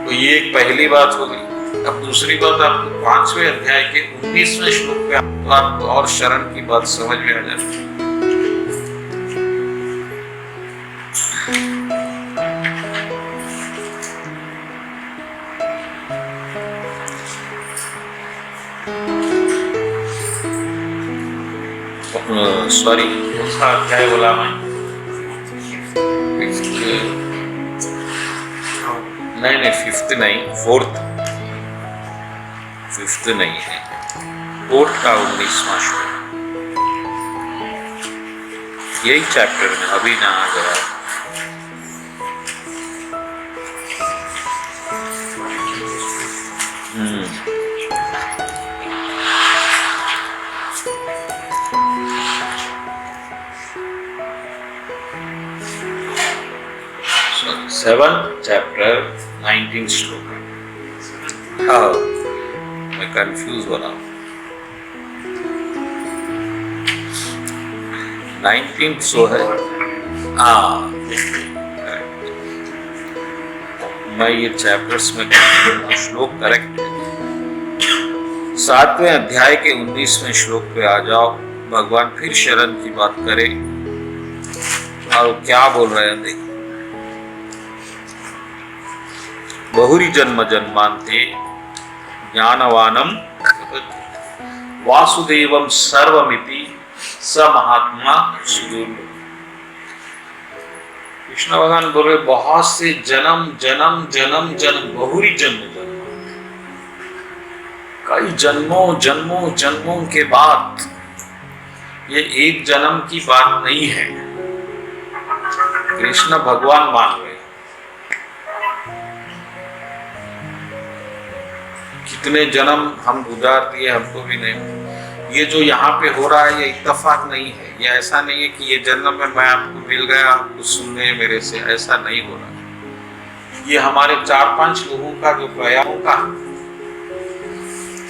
तो ये एक पहली बात हो गई। अब दूसरी बात, आपको 5वें अध्याय के 19वें श्लोक पे आपको और शरण की बात समझ में आ जाती है। सॉरी उसका अध्याय बोला मैं, नहीं 5th नहीं, 4th, 5th नहीं है, 4th का 19वां श्लोक, यही चैप्टर में अभी ना आ गया। 7th chapter 19 श्लोक है। मैं कंफ्यूज हो रहा हूँ। 19 जो है, मैं ये चैप्टर्स में श्लोक करेक्ट है। 7वें अध्याय के 19वें श्लोक पे आ जाओ। भगवान फिर शरण की बात करें और क्या बोल रहे हैं देखो। बहुरी जन्म जन्मांते ज्ञानवानम वासुदेवम सर्वमिति स महात्मा सुदुर्लभ। कृष्ण भगवान बोल रहे बहुत से जन्म जन्म जन्म जन्म, बहुरी जन्म जन्म, कई जन्मों जन्मों जन्मों के बाद, ये एक जन्म की बात नहीं है। कृष्ण भगवान मान रहे कितने जन्म हम गुजार दिए हमको भी नहीं। ये जो यहाँ पे हो रहा है ये इत्तेफाक नहीं है। ये ऐसा नहीं है कि ये जन्म में मैं आपको मिल गया, आपको सुन रहे मेरे से, ऐसा नहीं हो रहा। ये हमारे 4-5 लोगों का जो प्रयासों का,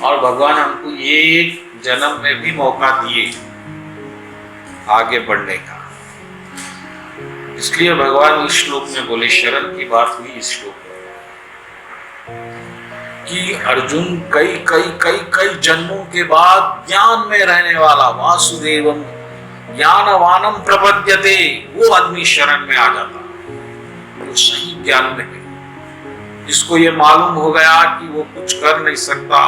और भगवान हमको ये जन्म में भी मौका दिए आगे बढ़ने का। इसलिए भगवान इस श्लोक में बोले, शरण की बात हुई इस श्लोक कि अर्जुन कई कई कई कई जन्मों के बाद ज्ञान में रहने वाला वासुदेवम ज्ञानवानम प्रपद्यते, वो आदमी शरण में आ जाता तो सही ज्ञान में है, जिसको ये मालूम हो गया कि वो कुछ कर नहीं सकता,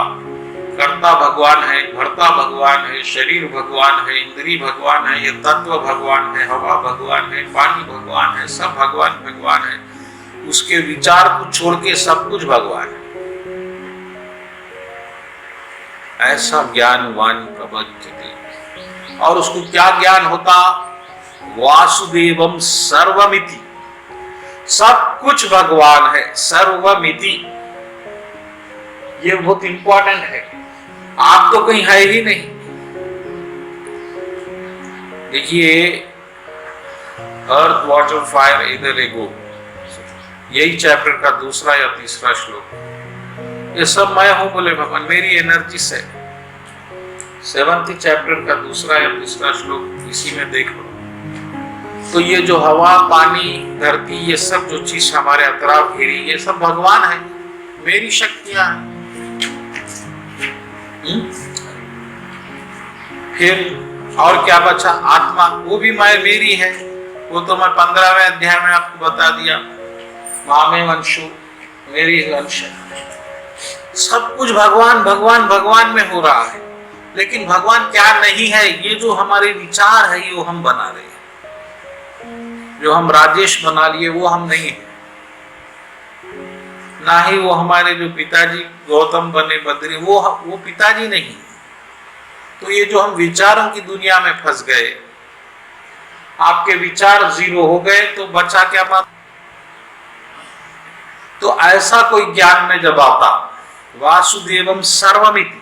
कर्ता भगवान है, भरता भगवान है, शरीर भगवान है, इंद्री भगवान है, ये तत्व भगवान है, हवा भगवान है, पानी भगवान है, सब भगवान भगवान है। उसके विचार को छोड़ के सब कुछ भगवान है। ऐसा ज्ञानवान प्रबुद्धि। और उसको क्या ज्ञान होता? वासुदेवम सर्वमिति, सब कुछ भगवान है, सर्वमिति। ये बहुत इंपॉर्टेंट है। आप तो कहीं है ही नहीं। देखिए, अर्थ वाटर फायर इधर एगो, यही चैप्टर का दूसरा या तीसरा श्लोक। ये सब मैं हूं बोले भगवान, मेरी एनर्जी से। 7th चैप्टर का दूसरा या तीसरा श्लोक इसी में देख लो। तो ये जो हवा, पानी, धरती, ये सब जो चीज हमारे अतराफ घेरी, ये सब भगवान है, मेरी शक्तियां हैं। फिर और क्या बचा? आत्मा, वो भी मैं मेरी है। वो तो मैं 15वें अध्याय में आपको बता दिया, मामे वंशु, मेरी वंश। सब कुछ भगवान भगवान भगवान में हो रहा है। लेकिन भगवान क्या नहीं है? ये जो हमारे विचार है, ये हम बना रहे हैं। जो हम राजेश बना लिए वो हम नहीं है, ना ही वो हमारे जो पिताजी गौतम बने बद्री, वो पिताजी नहीं। तो ये जो हम विचारों की दुनिया में फंस गए, आपके विचार 0 हो गए तो बचा क्या बात? तो ऐसा कोई ज्ञान में जब आता, वासुदेवम सर्वमिति,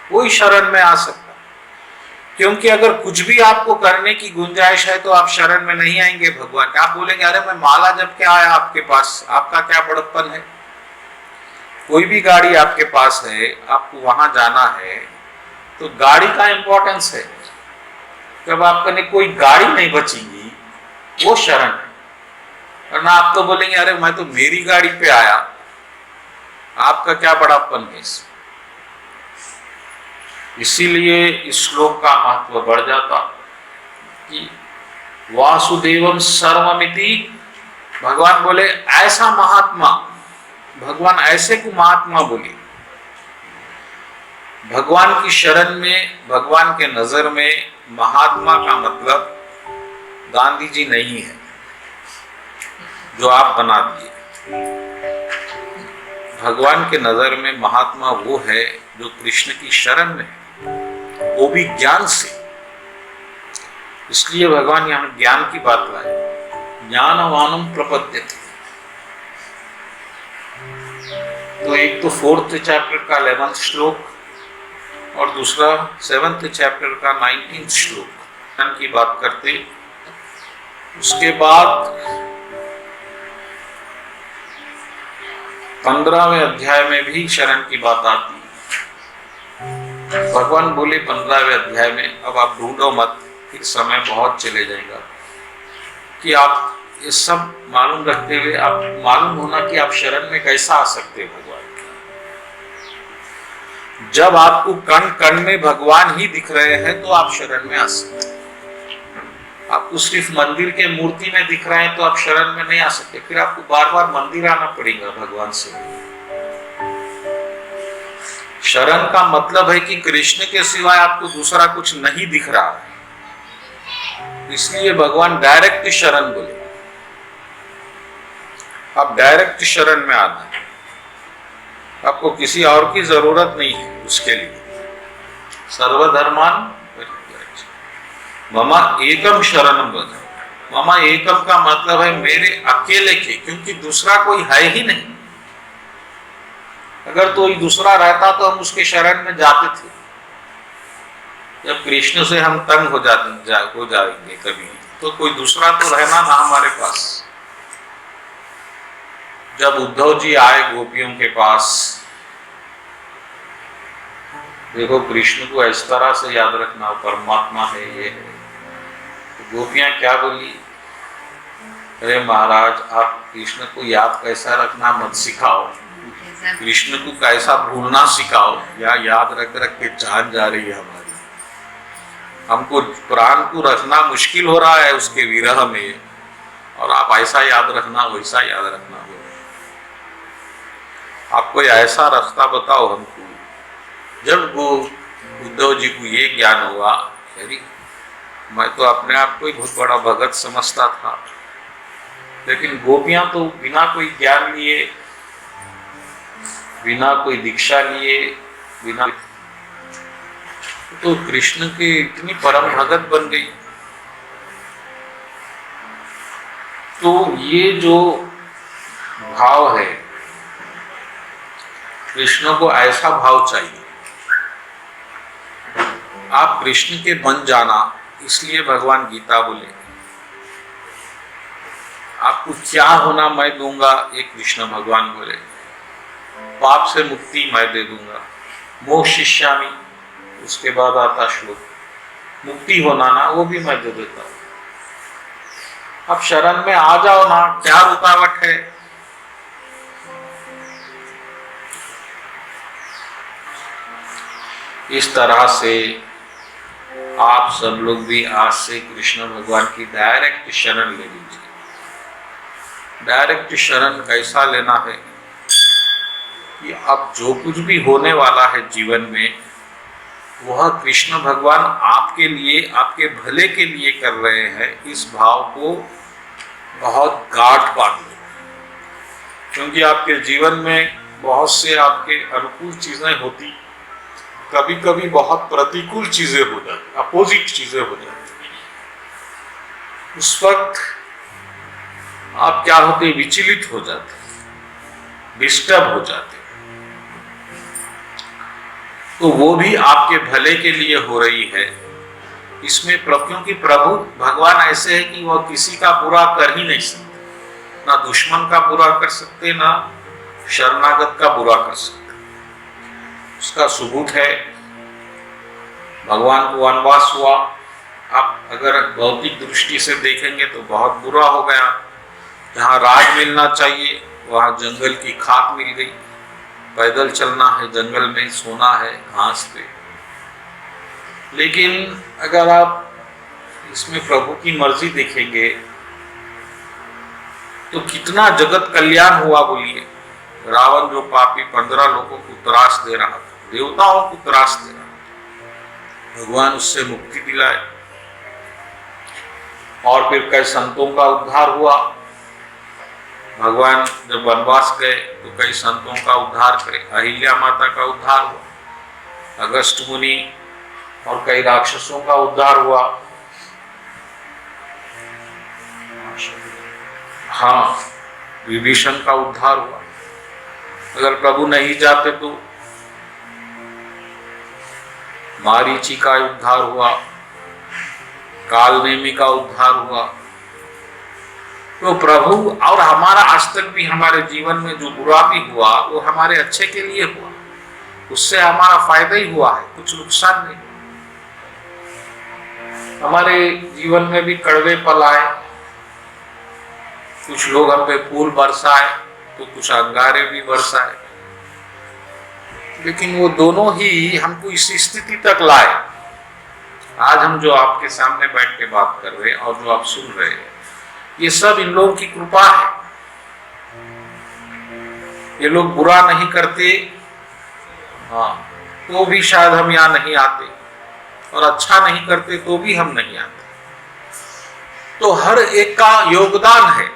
कोई शरण में आ सकता। क्योंकि अगर कुछ भी आपको करने की गुंजाइश है तो आप शरण में नहीं आएंगे भगवान। आप बोलेंगे अरे मैं माला जब क्या आया आपके पास, आपका क्या बड़प्पन है? कोई भी गाड़ी आपके पास है, आपको वहां जाना है तो गाड़ी का इंपॉर्टेंस है। जब आपके कोई गाड़ी नहीं बचेगी वो शरण है। वरना आप तो बोलेंगे अरे मैं तो मेरी गाड़ी पे आया, आपका क्या बड़ापन है? इसीलिए इस श्लोक का महत्व बढ़ जाता कि वासुदेवम सर्वमिति। भगवान बोले ऐसा महात्मा, भगवान ऐसे को महात्मा बोले। भगवान की शरण में, भगवान के नजर में महात्मा का मतलब गांधी जी नहीं है जो आप बना दिए। भगवान के नजर में महात्मा वो है जो कृष्ण की शरण में है, वो भी ज्ञान से। इसलिए भगवान यहां ज्ञान की बात लाए, ज्ञानवानम प्रपद्यते। तो एक तो 4th चैप्टर का 11th श्लोक और दूसरा 7th चैप्टर का 19th श्लोक की बात करते। उसके बाद 15वें अध्याय में भी शरण की बात आती है। भगवान बोले 15वें अध्याय में, अब आप ढूंढो मत, फिर समय बहुत चले जाएगा, कि आप ये सब मालूम रखते हुए आप मालूम होना कि आप शरण में कैसा आ सकते हैं भगवान के। जब आपको कण कण में भगवान ही दिख रहे हैं तो आप शरण में आ सकते हैं। आपको सिर्फ मंदिर के मूर्ति में दिख रहे हैं तो आप शरण में नहीं आ सकते, फिर आपको बार बार मंदिर आना पड़ेगा भगवान से। शरण का मतलब है कि कृष्ण के सिवाय आपको दूसरा कुछ नहीं दिख रहा है, इसलिए भगवान डायरेक्ट शरण बोले। आप डायरेक्ट शरण में आना है, आपको किसी और की जरूरत नहीं है उसके लिए। सर्वधर्मान ममा एकम शरणम व्रज। ममा एकम का मतलब है मेरे अकेले के, क्योंकि दूसरा कोई है ही नहीं। अगर कोई दूसरा रहता तो हम उसके शरण में जाते थे। जब कृष्ण से हम तंग हो जाएंगे कभी, तो कोई दूसरा तो रहना ना हमारे पास। जब उद्धव जी आए गोपियों के पास, देखो कृष्ण को इस तरह से याद रखना, परमात्मा है, ये है। तो गोपियां क्या बोली, अरे महाराज आप कृष्ण को याद कैसा रखना मत सिखाओ, कृष्ण को कैसा भूलना सिखाओ। या याद रख रख के जान जा रही है हमारी, हमको प्राण को रखना मुश्किल हो रहा है उसके विरह में, और आप ऐसा याद रखना वैसा याद रखना हो। आप कोई ऐसा रास्ता बताओ हमको। जब वो उद्धव जी को ये ज्ञान हुआ, अरे मैं तो अपने आप को ही बहुत बड़ा भगत समझता था, लेकिन गोपियां तो बिना कोई ज्ञान लिए, बिना कोई दीक्षा लिए, बिना तो कृष्ण की इतनी परम भगत बन गई। तो ये जो भाव है, कृष्ण को ऐसा भाव चाहिए। आप कृष्ण के बन जाना, इसलिए भगवान गीता बोले आपको क्या होना मैं दूंगा, ये कृष्ण भगवान बोले। पाप से मुक्ति मैं दे दूंगा, मोक्षयिष्यामि, उसके बाद आता श्लोक, मुक्ति होना ना वो भी मैं दे देता हूं। अब शरण में आ जाओ ना, क्या रुकावट है। इस तरह से आप सब लोग भी आज से कृष्ण भगवान की डायरेक्ट शरण ले लीजिए। डायरेक्ट शरण कैसा लेना है कि अब जो कुछ भी होने वाला है जीवन में, वह कृष्ण भगवान आपके लिए, आपके भले के लिए कर रहे हैं। इस भाव को बहुत गाढ़ बांध लो, क्योंकि आपके जीवन में बहुत से आपके अनुकूल चीजें होती, कभी कभी बहुत प्रतिकूल चीजें हो जाती, अपोजिट चीजें हो जाती। उस वक्त आप क्या होते, विचलित हो जाते, डिस्टर्ब हो जाते। तो वो भी आपके भले के लिए हो रही है। इसमें क्योंकि प्रभु भगवान ऐसे है कि वह किसी का बुरा कर ही नहीं सकते, ना दुश्मन का बुरा कर सकते, ना शरणागत का बुरा कर सकते। उसका सबूत है, भगवान को वनवास हुआ। आप अगर भौतिक दृष्टि से देखेंगे तो बहुत बुरा हो गया। जहाँ राज मिलना चाहिए वहाँ जंगल की खाक मिल गई, पैदल चलना है, जंगल में सोना है घास पे। लेकिन अगर आप इसमें प्रभु की मर्जी देखेंगे तो कितना जगत कल्याण हुआ बोलिए। रावण जो पापी 15 लोगों को त्रास दे रहा था, देवताओं को त्रास दे रहा था, भगवान उससे मुक्ति दिलाए। और फिर कई संतों का उद्धार हुआ। भगवान जब वनवास गए तो कई संतों का उद्धार करे। अहिल्या माता का उद्धार हुआ, अगस्त मुनि और कई राक्षसों का उद्धार हुआ। हाँ, विभीषण का उद्धार हुआ। अगर प्रभु नहीं जाते तो मारीची का उद्धार हुआ, कालनेमी का उद्धार हुआ। तो प्रभु, और हमारा आज तक भी हमारे जीवन में जो बुरा भी हुआ वो हमारे अच्छे के लिए हुआ, उससे हमारा फायदा ही हुआ है, कुछ नुकसान नहीं। हमारे जीवन में भी कड़वे पल आए, कुछ लोग हम पे फूल बरसाए तो कुछ अंगारे भी बरसाए, लेकिन वो दोनों ही हमको इस स्थिति तक लाए। आज हम जो आपके सामने बैठ के बात कर रहे हैं और जो आप सुन रहे हैं, ये सब इन लोगों की कृपा है। ये लोग बुरा नहीं करते, हाँ, तो भी शायद हम यहाँ नहीं आते, और अच्छा नहीं करते तो भी हम नहीं आते। तो हर एक का योगदान है।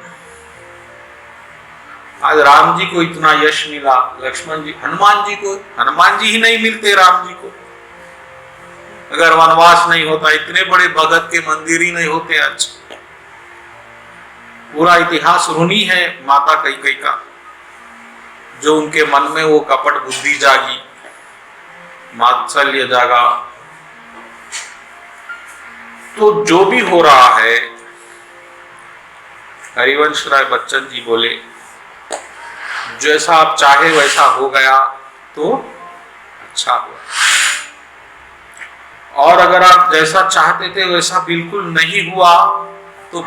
आज राम जी को इतना यश मिला, लक्ष्मण जी, हनुमान जी ही नहीं मिलते राम जी को। अगर वनवास नहीं होता, इतने बड़े भगत के मंदिर ही नहीं होते। आज पूरा इतिहास ऋणी है माता कैकेयी का, जो उनके मन में वो कपट बुद्धि जागी, मात्सल्य जागा। तो जो भी हो रहा है, हरिवंश राय बच्चन जी बोले, जैसा आप चाहे वैसा हो गया तो अच्छा हुआ, और अगर आप जैसा चाहते थे वैसा बिल्कुल नहीं हुआ तो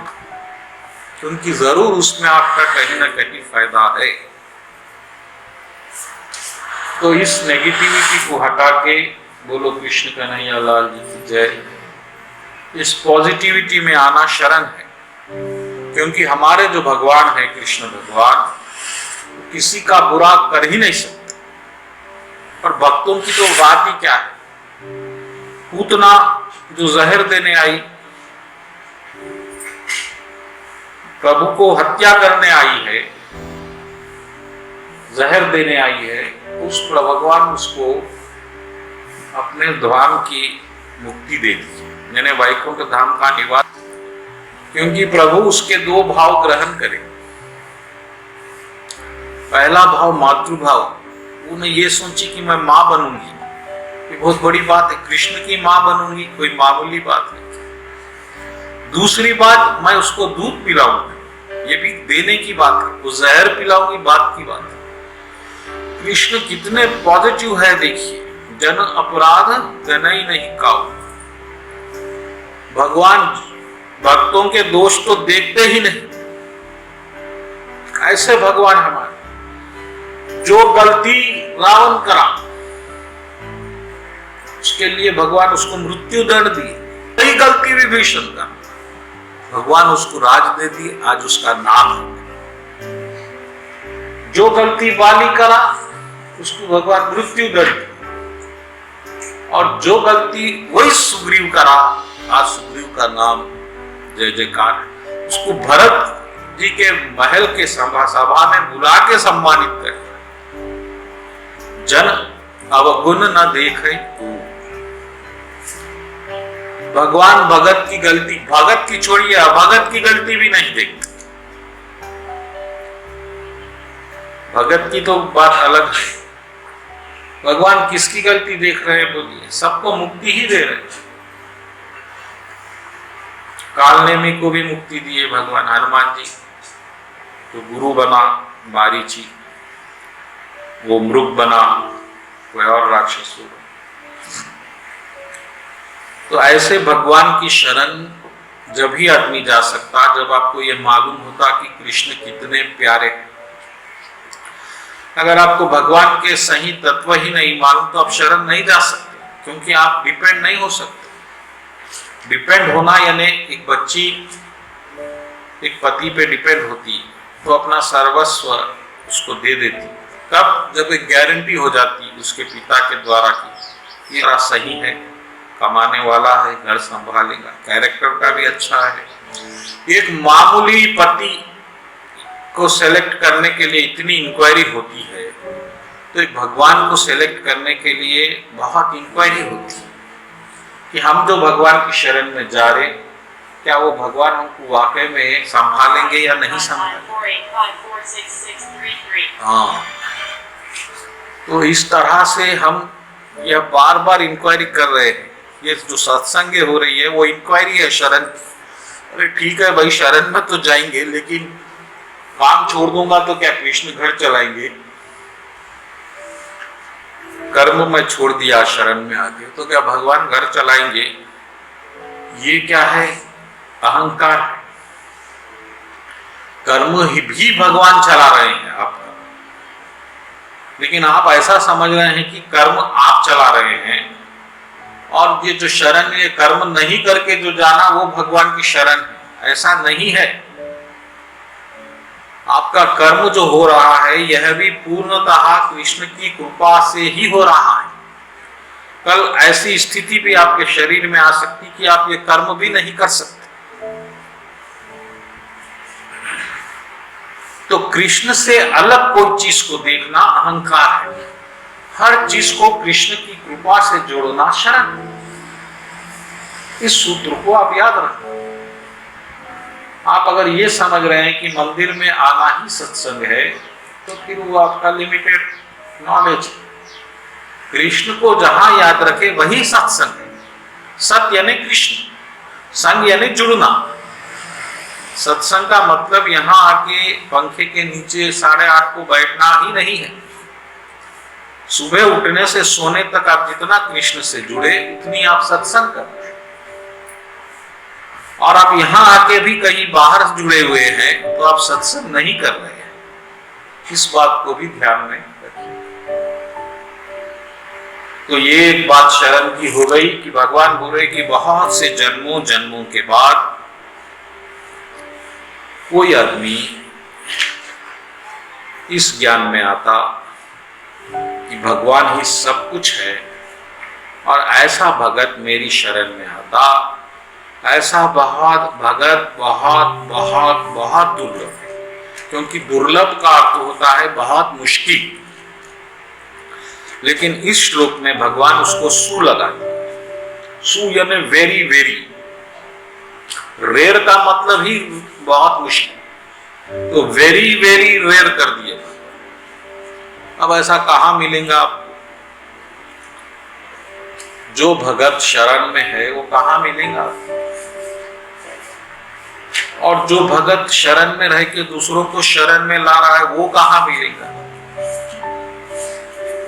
उनकी जरूर उसमें आपका कहीं ना कहीं फायदा है। तो इस नेगेटिविटी को हटा के बोलो कृष्ण कन्हैया लाल जी की जय। इस पॉजिटिविटी में आना शरण है, क्योंकि हमारे जो भगवान है कृष्ण भगवान, किसी का बुरा कर ही नहीं सकते। और भक्तों की तो बात ही क्या है। पूतना जो जहर देने आई, प्रभु को हत्या करने आई है, जहर देने आई है, उस भगवान उसको अपने धाम की मुक्ति दे दी, यानी वैकुंठ धाम का निवास। क्योंकि प्रभु उसके दो भाव ग्रहण करे। पहला भाव मातृभाव, उन्हें ये सोची कि मैं मां बनूंगी, ये बहुत बड़ी बात है। कृष्ण की मां बनूंगी कोई मामूली बात नहीं। दूसरी बात, मैं उसको दूध पिलाऊंगी, ये भी देने की बात है। वो जहर पिलाऊंगी, बात की बात है। कृष्ण कितने पॉजिटिव है देखिए। जन अपराध जनई नहीं काऊ। भगवान भक्तों के दोष तो देखते ही नहीं। ऐसे भगवान हमारे, जो गलती रावण करा उसके लिए भगवान उसको मृत्यु दंड दिए। वही गलती विभीषण का, भगवान उसको राज दे दिए, आज उसका नाम है। जो गलती बाली करा उसको भगवान मृत्यु दंड दिए, और जो गलती वही सुग्रीव करा, आज सुग्रीव का नाम जय जयकार है। उसको भरत जी के महल के सभा में बुला के सम्मानित कर। जन अवगुण न देखे को। भगवान भगत की गलती, भगत की छोड़िए, अभगत की गलती भी नहीं देखते। भगत की तो बात अलग है। भगवान किसकी गलती देख रहे हैं बोलिए? सबको मुक्ति ही दे रहे हैं। कालनेमी को भी मुक्ति दिए भगवान। हनुमान जी तो गुरु बना मारीची, वो मृग बना, कोई और राक्षस हो। तो ऐसे भगवान की शरण जब ही आदमी जा सकता, जब आपको ये मालूम होता कि कृष्ण कितने प्यारे। अगर आपको भगवान के सही तत्व ही नहीं मालूम तो आप शरण नहीं जा सकते, क्योंकि आप डिपेंड नहीं हो सकते। डिपेंड होना यानी एक बच्ची एक पति पे डिपेंड होती तो अपना सर्वस्व उसको दे देती। कब? जब एक गारंटी हो जाती उसके पिता के द्वारा की ये सही है, कमाने वाला है, घर संभालेगा, कैरेक्टर का भी अच्छा है। एक मामूली पति को सेलेक्ट करने के लिए इतनी इंक्वायरी होती है, तो एक भगवान को सेलेक्ट करने के लिए बहुत इंक्वायरी होती है कि हम जो भगवान की शरण में जा रहे, क्या वो भगवान हमको वाकई में संभालेंगे या नहीं संभालेंगे। हाँ, तो इस तरह से हम यह बार बार इंक्वायरी कर रहे हैं। ये जो सत्संग हो रही है वो इंक्वायरी है शरण। अरे ठीक है भाई, शरण में तो जाएंगे, लेकिन काम छोड़ दूंगा तो क्या कृष्ण घर चलाएंगे? कर्म में छोड़ दिया शरण में आके तो क्या भगवान घर चलाएंगे? ये क्या है? अहंकार है। कर्म ही भी भगवान चला रहे हैं आपका, लेकिन आप ऐसा समझ रहे हैं कि कर्म आप चला रहे हैं, और ये जो शरण, ये कर्म नहीं करके जो जाना वो भगवान की शरण है। ऐसा नहीं है। आपका कर्म जो हो रहा है यह भी पूर्णतः कृष्ण की कृपा से ही हो रहा है। कल ऐसी स्थिति भी आपके शरीर में आ सकती कि आप ये कर्म भी नहीं कर सकते। तो कृष्ण से अलग कोई चीज को देखना अहंकार है। हर चीज को कृष्ण की कृपा से जोड़ना शरण। इस सूत्र को आप याद रखें। आप अगर ये समझ रहे हैं कि मंदिर में आना ही सत्संग है, तो फिर वो आपका लिमिटेड नॉलेज है। कृष्ण को जहां याद रखे वही सत्संग है। सत यानी कृष्ण, संग यानी जुड़ना। सत्संग का मतलब यहां आके पंखे के नीचे 8:30 को बैठना ही नहीं है। सुबह उठने से सोने तक आप जितना कृष्ण से जुड़े उतनी आप सत्संग कर रहे हैं। और आप यहां आके भी कहीं बाहर जुड़े हुए हैं तो आप सत्संग नहीं कर रहे हैं। इस बात को भी ध्यान में रखिए। तो ये एक बात शरण की हो गई कि भगवान बोल रहे कि बहुत से जन्मों जन्मों के बाद कोई आदमी इस ज्ञान में आता कि भगवान ही सब कुछ है, और ऐसा भगत मेरी शरण में आता, ऐसा बहुत भगत बहुत बहुत बहुत दुर्लभ है। क्योंकि दुर्लभ का अर्थ होता है बहुत मुश्किल, लेकिन इस श्लोक में भगवान उसको सु लगा दिया। सु यानी वेरी वेरी। रेयर का मतलब ही बहुत मुश्किल, तो वेरी वेरी रेयर कर दिया। अब ऐसा कहां मिलेगा आपको? जो भगत शरण में है वो कहां मिलेगा? और जो भगत शरण में रह के दूसरों को शरण में ला रहा है वो कहां मिलेगा?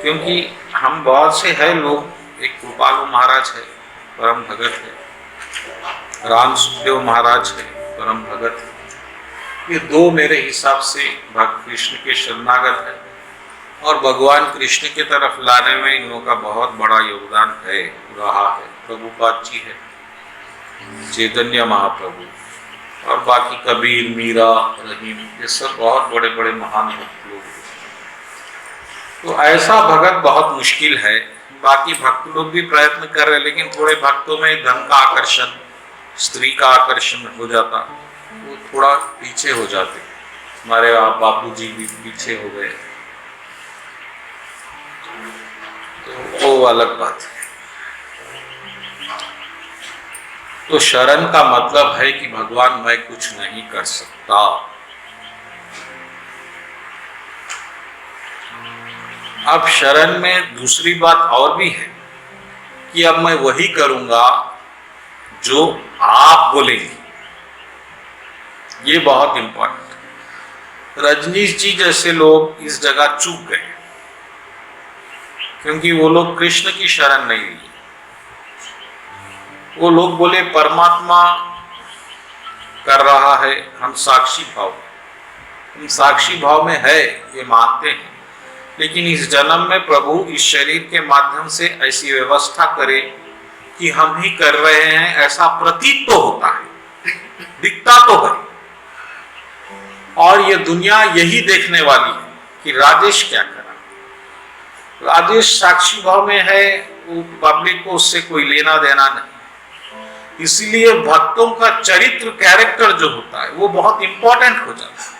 क्योंकि हम बहुत से है लोग। एक कृपालु महाराज है, परम भगत है। राम सुखदेव महाराज है, परम भगत है। ये दो मेरे हिसाब से भक्त कृष्ण के शरणागत है, और भगवान कृष्ण की तरफ लाने में इन लोगों का बहुत बड़ा योगदान है, रहा है। प्रभुपाद जी है, चैतन्य महाप्रभु, और बाकी कबीर, मीरा, रहीम, ये सब बहुत बड़े बड़े महान भक्त लोग। तो ऐसा भगत बहुत मुश्किल है। बाकी भक्त लोग भी प्रयत्न कर रहे, लेकिन थोड़े भक्तों में धन का आकर्षण, स्त्री का आकर्षण हो जाता, वो थोड़ा पीछे हो जाते। हमारे बापू जी भी पीछे हो गए, तो वो अलग बात है। तो शरण का मतलब है कि भगवान मैं कुछ नहीं कर सकता। अब शरण में दूसरी बात और भी है कि अब मैं वही करूंगा जो आप बोलेंगे। ये बहुत इंपॉर्टेंट। रजनीश जी जैसे लोग इस जगह चूक गए, क्योंकि वो लोग कृष्ण की शरण नहीं ली। वो लोग बोले परमात्मा कर रहा है, हम साक्षी भाव, हम साक्षी भाव में है ये मानते हैं, लेकिन इस जन्म में प्रभु इस शरीर के माध्यम से ऐसी व्यवस्था करे कि हम ही कर रहे हैं, ऐसा प्रतीत तो होता है, दिखता तो है। और ये दुनिया यही देखने वाली है कि राजेश क्या करा। राजेश साक्षी भाव में है, वो पब्लिक को उससे कोई लेना देना नहीं। इसीलिए भक्तों का चरित्र, कैरेक्टर जो होता है वो बहुत इंपॉर्टेंट हो जाता है।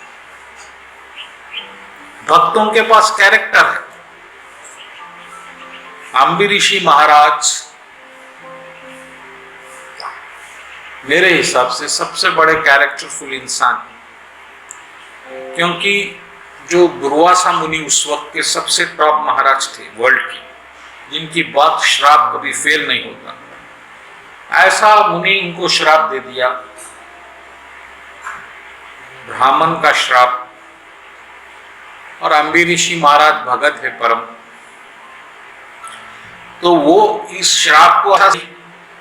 भक्तों के पास कैरेक्टर है। अम्बरीषी महाराज मेरे हिसाब से सबसे बड़े कैरेक्टरफुल इंसान, क्योंकि जो दुर्वासा मुनि उस वक्त के सबसे टॉप महाराज थे वर्ल्ड के, जिनकी बात श्राप कभी फेल नहीं होता, ऐसा मुनि इनको श्राप दे दिया ब्राह्मण का श्राप, और अम्बी ऋषि महाराज भगत है परम, तो वो इस श्राप को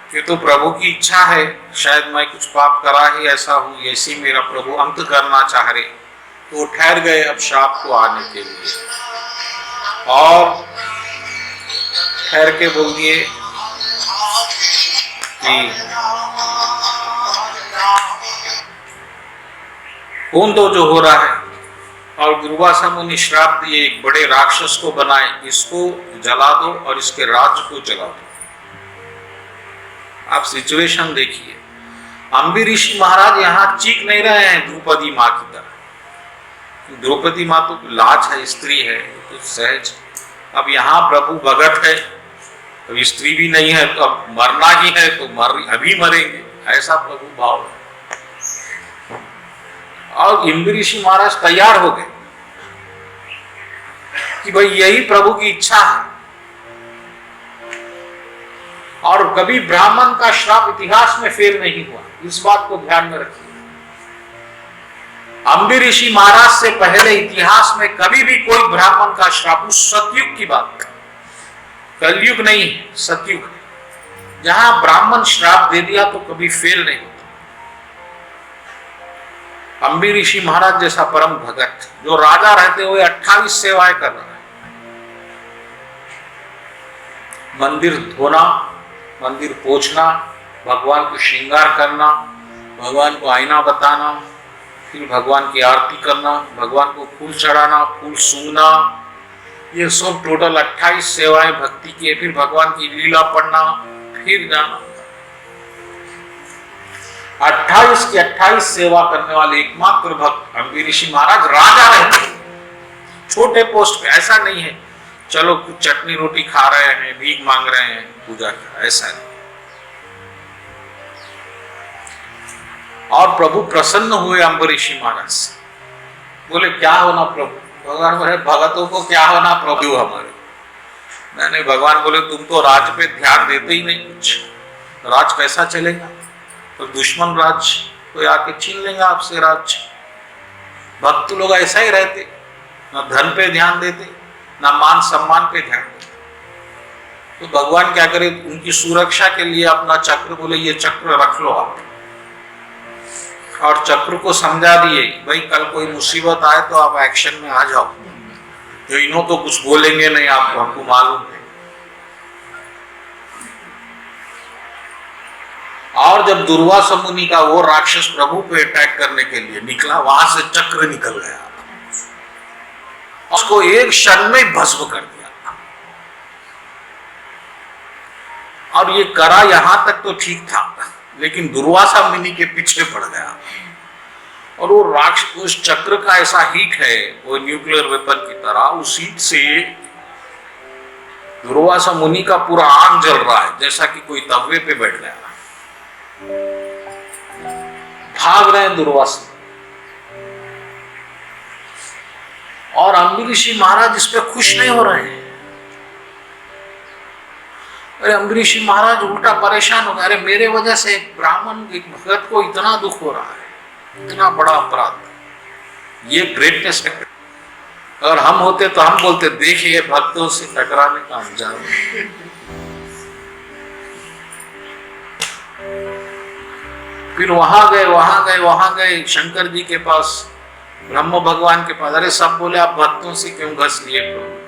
कि तो प्रभु की इच्छा है, शायद मैं कुछ पाप करा ही ऐसा हूं, ऐसी मेरा प्रभु अंत करना चाह रहे, तो वो ठहर गए अब श्राप को आने के लिए, और ठहर के बोल दिए कि खून तो जो हो रहा है, और दुर्वासा मुनि श्राप दिए एक बड़े राक्षस को बनाए, इसको जला दो और इसके राज्य को जला दो। आप सिचुएशन देखिए, अम्बी ऋषि महाराज यहाँ चीख नहीं रहे हैं द्रौपदी माँ की तरह, द्रौपदी माँ तो लाज है, स्त्री है तो सहज, अब यहाँ प्रभु भगत है, अब स्त्री भी नहीं है तो अब मरना ही है तो अभी मरेंगे, ऐसा प्रभु भाव है। और अम्बी ऋषि महाराज तैयार हो गए कि भाई यही प्रभु की इच्छा है, और कभी ब्राह्मण का श्राप इतिहास में फेल नहीं हुआ, इस बात को ध्यान में रखिए। अम्बी ऋषि महाराज से पहले इतिहास में कभी भी कोई ब्राह्मण का श्राप, उस सतयुग की बात, कलयुग नहीं सतयुग, जहां ब्राह्मण श्राप दे दिया तो कभी फेल नहीं होता। अम्बी ऋषि महाराज जैसा परम भगत, जो राजा रहते हुए 28 सेवाएं कर रहा है, मंदिर धोना, मंदिर पोछना, भगवान को श्रृंगार करना, भगवान को आईना बताना, फिर भगवान की आरती करना, भगवान को फूल चढ़ाना, फूल सूंघना, ये सब टोटल 28 सेवाएं भक्ति की, फिर भगवान की लीला पढ़ना, फिर जाना। 28 की 28 सेवा करने वाले एकमात्र भक्त अम्बी ऋषि महाराज राजा रहते, छोटे पोस्ट पे, ऐसा नहीं है चलो कुछ चटनी रोटी खा रहे हैं, भीख मांग रहे हैं, पूजा कर, ऐसा नहीं। और प्रभु प्रसन्न हुए अम्बी ऋषि महाराज से, बोले क्या होना प्रभु, भगवान बोले भगतों को क्या होना प्रभु हमारे, मैंने भगवान बोले तुम तो राज पे ध्यान देते ही नहीं, कुछ राज कैसा चलेगा, तो दुश्मन राज कोई आके छीन लेगा आपसे राज। भक्त लोग ऐसा ही रहते, न धन पे ध्यान देते, ना मान सम्मान पे ध्यान देते, तो भगवान क्या करे, उनकी सुरक्षा के लिए अपना चक्र, बोले ये चक्र रख लो आप, और चक्र को समझा दिए भाई कल कोई मुसीबत आए तो आप एक्शन में आ जाओ, तो इन्हों तो कुछ बोलेंगे नहीं आपको, हमको मालूम है। और जब दुर्वासा मुनि का वो राक्षस प्रभु पे अटैक करने के लिए निकला, वहां से चक्र निकल गया, उसको एक क्षण में भस्म कर दिया। और ये करा यहां तक तो ठीक था, लेकिन दुर्वासा मुनि के पीछे पड़ गया, और वो राक्षस, उस चक्र का ऐसा हीट है, वो न्यूक्लियर वेपन की तरह, उस हीट से दुर्वासा मुनि का पूरा आंग जल रहा है, जैसा कि कोई तवे पे बैठ गया। भाग रहे हैं दुर्वासा, और अम्बी ऋषि महाराज इस पे खुश नहीं हो रहे हैं। अरे अम्बी ऋषि महाराज उल्टा परेशान हो गए, अरे मेरे वजह से एक ब्राह्मण, एक भगत को इतना दुख हो रहा है, इतना बड़ा अपराध, ये ग्रेटनेस है। अगर हम होते तो हम बोलते देखिए भक्तों से टकराने का अंजाम। फिर वहां गए शंकर जी के पास, ब्रह्म भगवान के पास। अरे सब बोले आप भक्तों से क्यों घस लिए प्रभु,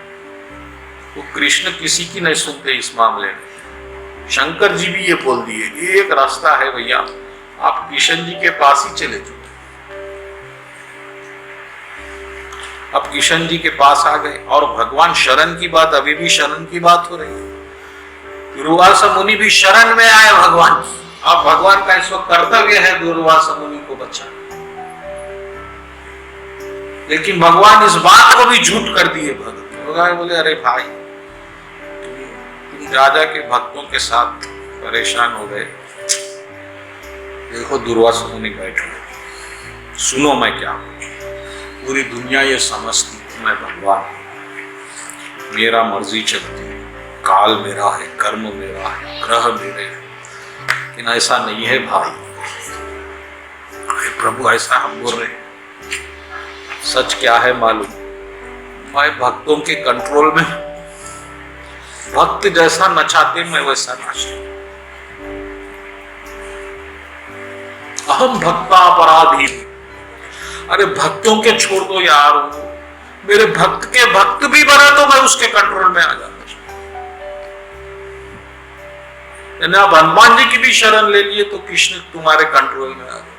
वो कृष्ण किसी की नहीं सुनते इस मामले में। शंकर जी भी ये बोल दिए, एक रास्ता है भैया, आप किशन जी के पास ही चले जाओ। अब किशन जी के पास आ गए, और भगवान शरण की बात, अभी भी शरण की बात हो रही है। दुर्वासा मुनि भी शरण में आए भगवान की, अब भगवान का इस वक्त कर्तव्य है दुर्वासा मुनि को बचाना, लेकिन भगवान इस बात को भी झूठ कर दिए। भगवान बोले अरे भाई तुम राजा के भक्तों के साथ परेशान हो गए, देखो दुर्वासा मुनि बैठे, सुनो मैं क्या, पूरी दुनिया ये समझती मैं भगवान, मेरा मर्जी चलती है, काल मेरा है, कर्म मेरा है, ग्रह मेरे हैं, लेकिन ऐसा नहीं है भाई। प्रभु ऐसा हम बोल रहे हैं, सच क्या है मालूम? मैं भक्तों के कंट्रोल में, भक्त जैसा नचाते मैं वैसा नाचता। अहम भक्ता अपराधीन। अरे भक्तों के छोड़ दो यार, मेरे भक्त के भक्त भी बने तो मैं उसके कंट्रोल में आ जाता। आप हनुमान जी की भी शरण ले लिए तो कृष्ण तुम्हारे कंट्रोल में आ गए।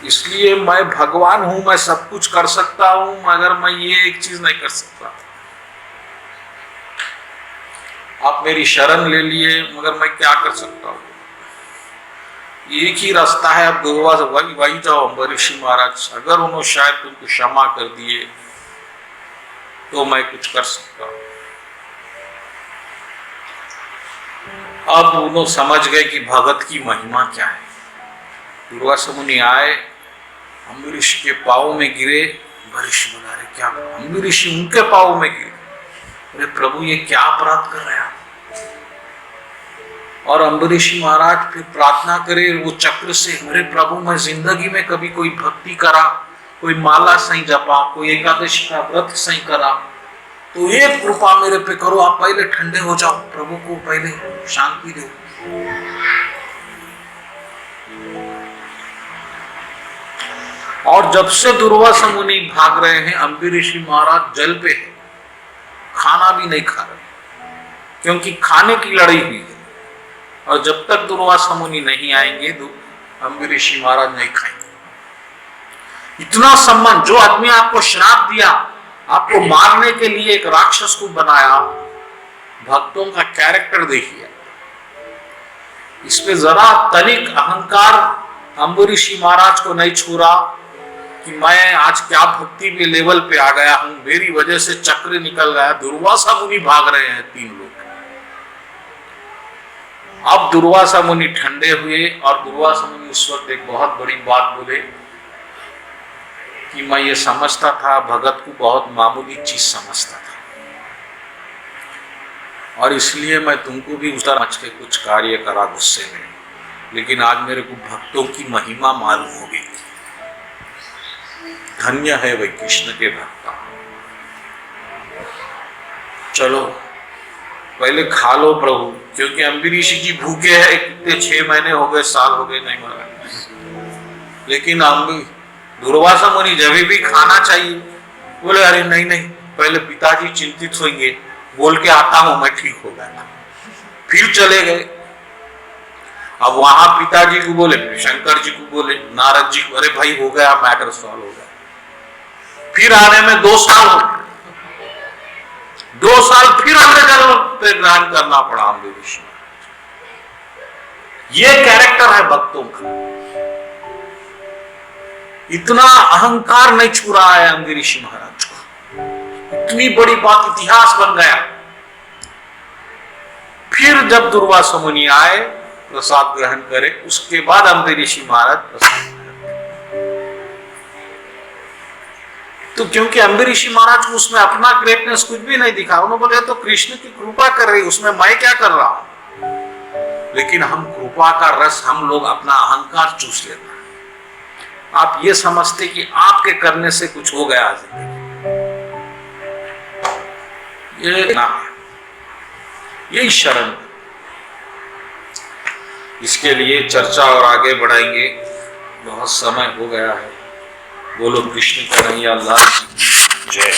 इसलिए मैं भगवान हूं, मैं सब कुछ कर सकता हूं, मगर मैं ये एक चीज नहीं कर सकता। आप मेरी शरण ले लिए, मगर मैं क्या कर सकता हूं? एक ही रास्ता है, आप दुर्वासा वही जाओ अम्बरीश महाराज। अगर उन्होंने शायद तुमको क्षमा कर दिए तो मैं कुछ कर सकता हूं। अब उन्होंने समझ गए कि भगत की महिमा क्या है। दुर्वासा मुनि आए, अम्बरीश के पाँव में गिरे। अम्बरीश बोला, अरे क्या? अम्बरीश उनके पाँव में गिरे। अरे प्रभु, ये क्या अपराध कर रहे हैं? और अम्बरीश महाराज फिर प्रार्थना करे वो चक्र से, अरे प्रभु, मैं जिंदगी में कभी कोई भक्ति करा, कोई माला सही जपा, कोई एकादशी का व्रत सही करा, तो ये कृपा मेरे पे करो। आप पहले ठंडे हो जाओ, प्रभु को पहले शांति दो। और जब से दुर्वासा मुनि भाग रहे हैं, अम्बरीश महाराज जल पे है, खाना भी नहीं खा रहे, क्योंकि खाने की लड़ाई हुई है। और जब तक दुर्वासा मुनि नहीं आएंगे तो अम्बरीश महाराज नहीं खाएंगे। इतना सम्मान, जो आदमी आपको श्राप दिया, आपको मारने के लिए एक राक्षस को बनाया, भक्तों का कैरेक्टर देखिए। इसमें जरा तनिक अहंकार अम्बरीश महाराज को नहीं छूरा कि मैं आज क्या भक्ति के लेवल पे आ गया हूं, मेरी वजह से चक्र निकल गया। दुर्वासा मुनि भाग रहे हैं, 3 लोग। अब दुर्वासा मुनि ठंडे हुए और दुर्वासा मुनि उस वक्त एक बहुत बड़ी बात बोले कि मैं ये समझता था, भगत को बहुत मामूली चीज समझता था, और इसलिए मैं तुमको भी उतर मच के कुछ कार्य करा गुस्से में, लेकिन आज मेरे को भक्तों की महिमा मालूम हो गई। धन्य है वही कृष्ण के भक्त। चलो पहले खा लो प्रभु, क्योंकि अम्बरीश जी भूखे हैं, कितने 6 महीने हो गए, साल हो गए, नहीं मारा। लेकिन दुर्वासा मुनि जब भी खाना चाहिए बोले, अरे नहीं नहीं, पहले पिताजी चिंतित होंगे, बोल के आता हूं, मैं ठीक हो गया। फिर चले गए। अब वहां पिताजी को बोले, शंकर जी को बोले, नारद जी को, अरे भाई हो गया, मैटर सॉल्व हो गया। फिर आने में 2 साल हो गए। 2 साल फिर हमें जल पे ग्रहण करना पड़ा अम्बरीश। ये कैरेक्टर है भक्तों का। इतना अहंकार नहीं छू रहा है अम्बरीश महाराज को। इतनी बड़ी बात, इतिहास बन गया। फिर जब दुर्वासा मुनि आए प्रसाद ग्रहण करे, उसके बाद अम्बरीश महाराज प्रसाद, तो क्योंकि अम्बरीश महाराज को उसमें अपना ग्रेटनेस कुछ भी नहीं दिखा। उन्होंने बोले तो कृष्ण की कृपा कर रही, उसमें मैं क्या कर रहा हूं। लेकिन हम कृपा का रस, हम लोग अपना अहंकार चूस लेते हैं। आप ये समझते कि आपके करने से कुछ हो गया जिंदगी, ये ना, यही शरण। इसके लिए चर्चा और आगे बढ़ाएंगे, बहुत समय हो गया है। बोलो कृष्ण कन्हैया लाल की जय।